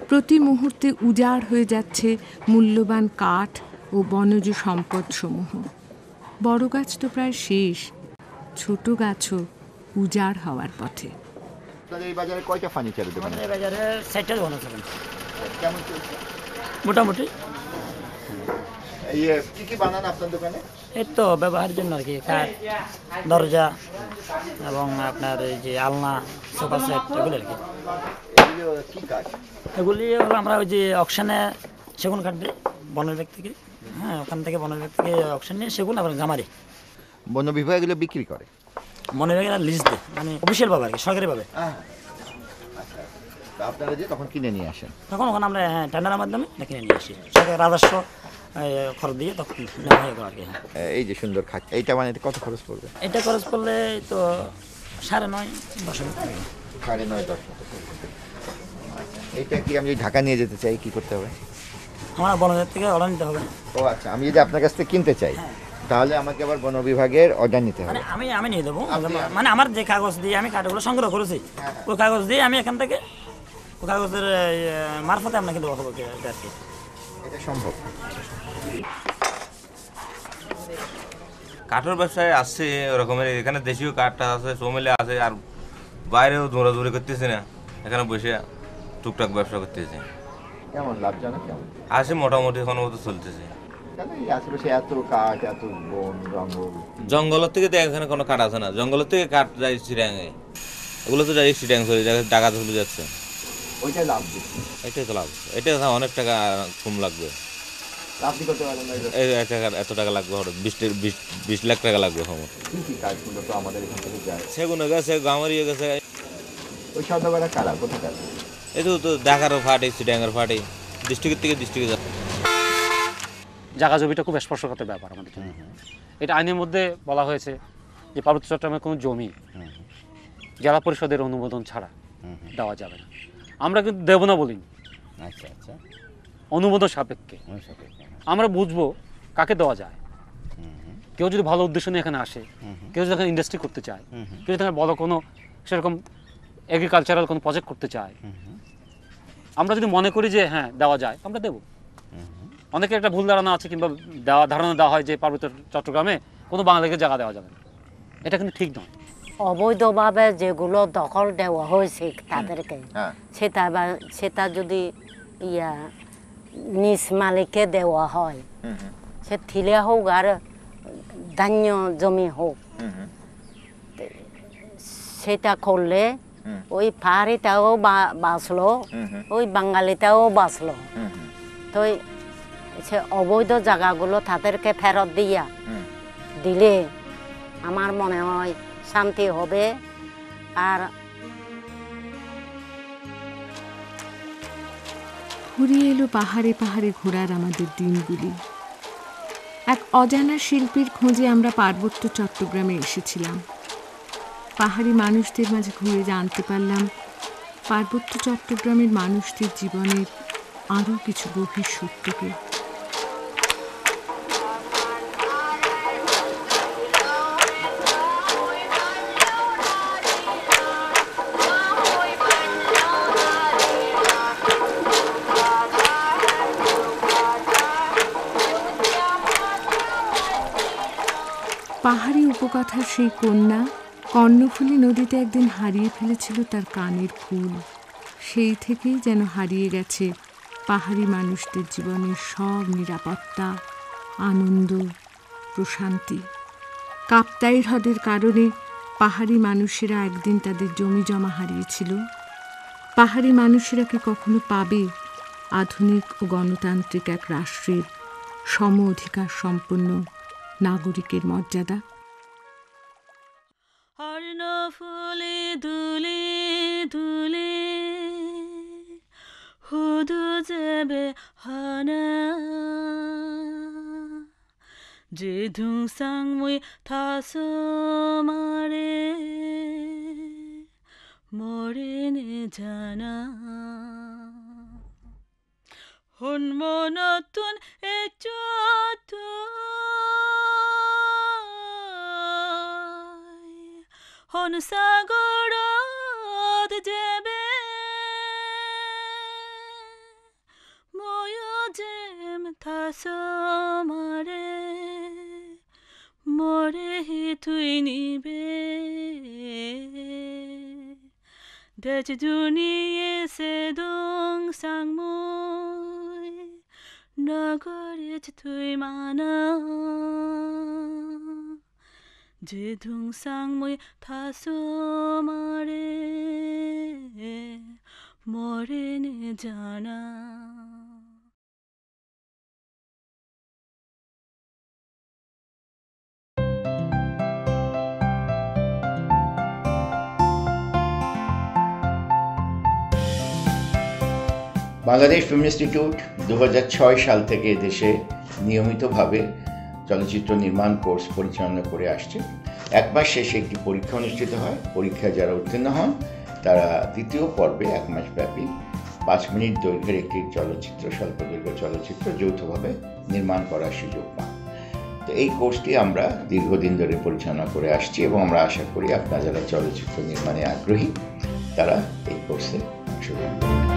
প্রতি মুহূর্তে উজাড় হয়ে যাচ্ছে মূল্যবান কাঠ ও বনজ সম্পদসমূহ। বড় গাছ তো প্রায় শেষ, ছোট গাছও উজাড় হওয়ার পথে। এই বাজারে কয়টা ফার্নিচারের দোকান? এই বাজারে 60টা দোকান আছে। কেমন চলছে? মোটামুটি। কি কি বানান আপনার দোকানে? এই তো ব্যবহারের জন্য আর কি, কাঠ, দরজা এবং আপনার এই যে আলনা, সোফা সেট, এগুলো আর কি। কি কাঠ? এগুলি হলো আমরা ওই যে অকশনে সেগুন কাঠ দিই বনের ব্যাগ থেকে। হ্যাঁ, ওখান থেকে বনের ব্যাগ থেকে অকশন নিয়ে সেগুন আবার গামারি। বন বিভাগ এগুলো বিক্রি করে? বনের ব্যাগেরা লিস্ট দেয়, মানে অফিসিয়ালভাবে আর কি, সরকারিভাবে। আপনারা যে তখন কিনে নিয়ে আসেন? তখন ওখানে আমরা টেন্ডারের মাধ্যমে কিনে নিয়ে আসি, সরকার রাজস্ব খরচ দিয়ে তখন নেওয়া হয় আর কি। এই যে সুন্দর খাট, এইটা মানে কত খরচ পড়বে? এটা খরচ পড়লে তো 9.5-10 টাকা। 9.5-10 টাকা। এইটা কি আমি ঢাকা নিয়ে যেতে চাই, কি করতে হবে? আমার বনবিভাগ থেকে অর্ডার নিতে হবে। ও আচ্ছা, আমি যদি আপনার কাছ থেকে কিনতে চাই তাহলে আমাকে আবার বন বিভাগের অর্ডার নিতে হবে? আমি নিয়ে দেবো, মানে আমার যে কাগজ দিয়ে আমি কাঠগুলো সংগ্রহ করেছি, ওই কাগজ দিয়ে আমি এখান থেকে ওই কাগজের মারফতে আপনাকে দেওয়া হবে আর কি। এটা সম্ভব? কাঠের ব্যবসায় আসছে ওরকমের, এখানে দেশীয় কাঠটা আছে, সোমেলে আছে, আর বাইরেও দৌড়াদৌড়ি করতেছে না, এখানে বসে টুকটাক ব্যবসা করতেছে। কেমন লাভজনক? কেমন আছে? মোটামুটি কোনো মতো চলতেছে। আশেপাশে এত কাঠ, এত বন জঙ্গল। জঙ্গলের থেকে তো এখানে কোনো কাঠ আছে না, জঙ্গলের থেকে কাঠ যায় চিটাঙে, এগুলো তো যায় চিটাং চলে যায়, টাকা চলে যাচ্ছে। ওইটাই লাভ দিচ্ছে? এটাই তো লাভ, এটা অনেক টাকা কম লাগবে। আপনি করতে পারেন না? এত টাকা লাগবে, 20 লাখ টাকা লাগবে। কি কি কাঠগুলো তো আমাদের এখান থেকে যায়? সেগুন গেছে, গামারি গেছে। ওই সদগরা কারা, কোথাকার? এই তো ঢাকারও ফাটে, চিটাঙ্গের ফাটে, ডিস্ট্রিক্টের থেকে ডিস্ট্রিক্টে যাচ্ছে। জায়গা জমিটা খুব স্পর্শকাতর ব্যাপার আমাদের জন্য। এটা আইনের মধ্যে বলা হয়েছে যে পার্বত্য চট্টগ্রামের কোনো জমি জেলা পরিষদের অনুমোদন ছাড়া দেওয়া যাবে না। আমরা কিন্তু দেব না বলিনি। আচ্ছা আচ্ছা, অনুমোদন সাপেক্ষে আমরা বুঝবো কাকে দেওয়া যায়। কেউ যদি ভালো উদ্দেশ্য নিয়ে এখানে আসে, কেউ যদি এখানে ইন্ডাস্ট্রি করতে চায়, কেউ যদি বড় কোনো সেরকম এগ্রিকালচারাল কোনো প্রজেক্ট করতে চায়, আমরা যদি মনে করি যে হ্যাঁ দেওয়া যায়, আমরা দেবো। অনেকের একটা ভুল ধারণা আছে, কিংবা ধারণা দেওয়া হয় যে পার্বত্য চট্টগ্রামে কোনো বাঙালিকে জায়গা দেওয়া যাবে না। এটা কিন্তু ঠিক নয়। অবৈধভাবে যেগুলো দখল দেওয়া হয়েছে তাদেরকে, সেটা যদি নিজ মালিককে দেওয়া হয়, সে থিলে হোক আর ধান্য জমি হোক, সেটা করলে ওই পাহাড়িটাও বাঁচলো, ওই বাঙালিটাও বাঁচলো। তো সে অবৈধ জায়গাগুলো তাদেরকে ফেরত দিলে আমার মনে হয় শান্তি হবে। আর ঘুরিয়ে এলো পাহাড়ে পাহাড়ে ঘোরার আমাদের দিনগুলি। এক অজানা শিল্পীর খোঁজে আমরা পার্বত্য চট্টগ্রামে এসেছিলাম। পাহাড়ি মানুষদের মাঝে ঘুরে জানতে পারলাম পার্বত্য চট্টগ্রামের মানুষদের জীবনের আরও কিছু গভীর সত্যকে। পাহাড়ি উপকথার সেই কন্যা কর্ণফুলী নদীতে একদিন হারিয়ে ফেলেছিল তার কানের ফুল। সেই থেকেই যেন হারিয়ে গেছে পাহাড়ি মানুষদের জীবনের সব নিরাপত্তা, আনন্দ, প্রশান্তি। কাপ্তাই হ্রদের কারণে পাহাড়ি মানুষেরা একদিন তাদের জমি জমা হারিয়েছিল। পাহাড়ি মানুষেরা কি কখনো পাবে আধুনিক ও গণতান্ত্রিক এক রাষ্ট্রের সম অধিকার সম্পন্ন নাগরিকের মর্যাদা? ফুলে দুলে দুলে হুদু যাবে হানা যে ধুংসাং মুই থাসো মারে মরে নে জানা হন মনতুন এ চতু হন সাগরত যাবে ময় যেম থাসো মারে মরে হি তুই নিবে দেচ দুনিয়ে সে দং সাং মুই নগরেচ তুই মানা যে ধুং সাং মুই থাসো মারে মরে নে জানা। বাংলাদেশ ফিল্ম ইনস্টিটিউট 2006 সাল থেকে দেশে নিয়মিতভাবে চলচ্চিত্র নির্মাণ কোর্স পরিচালনা করে আসছে। এক মাস শেষে একটি পরীক্ষা অনুষ্ঠিত হয়। পরীক্ষায় যারা উত্তীর্ণ হন তারা দ্বিতীয় পর্বে 1 মাস ব্যাপী 5 মিনিট দৈর্ঘ্যের একটি চলচ্চিত্র, স্বল্পদৈর্ঘ্য চলচ্চিত্র যৌথভাবে নির্মাণ করার সুযোগ পান। তো এই কোর্সটি আমরা দীর্ঘদিন ধরে পরিচালনা করে আসছি এবং আমরা আশা করি আপনারা যারা চলচ্চিত্র নির্মাণে আগ্রহী তারা এই কোর্সে অংশগ্রহণ করবেন।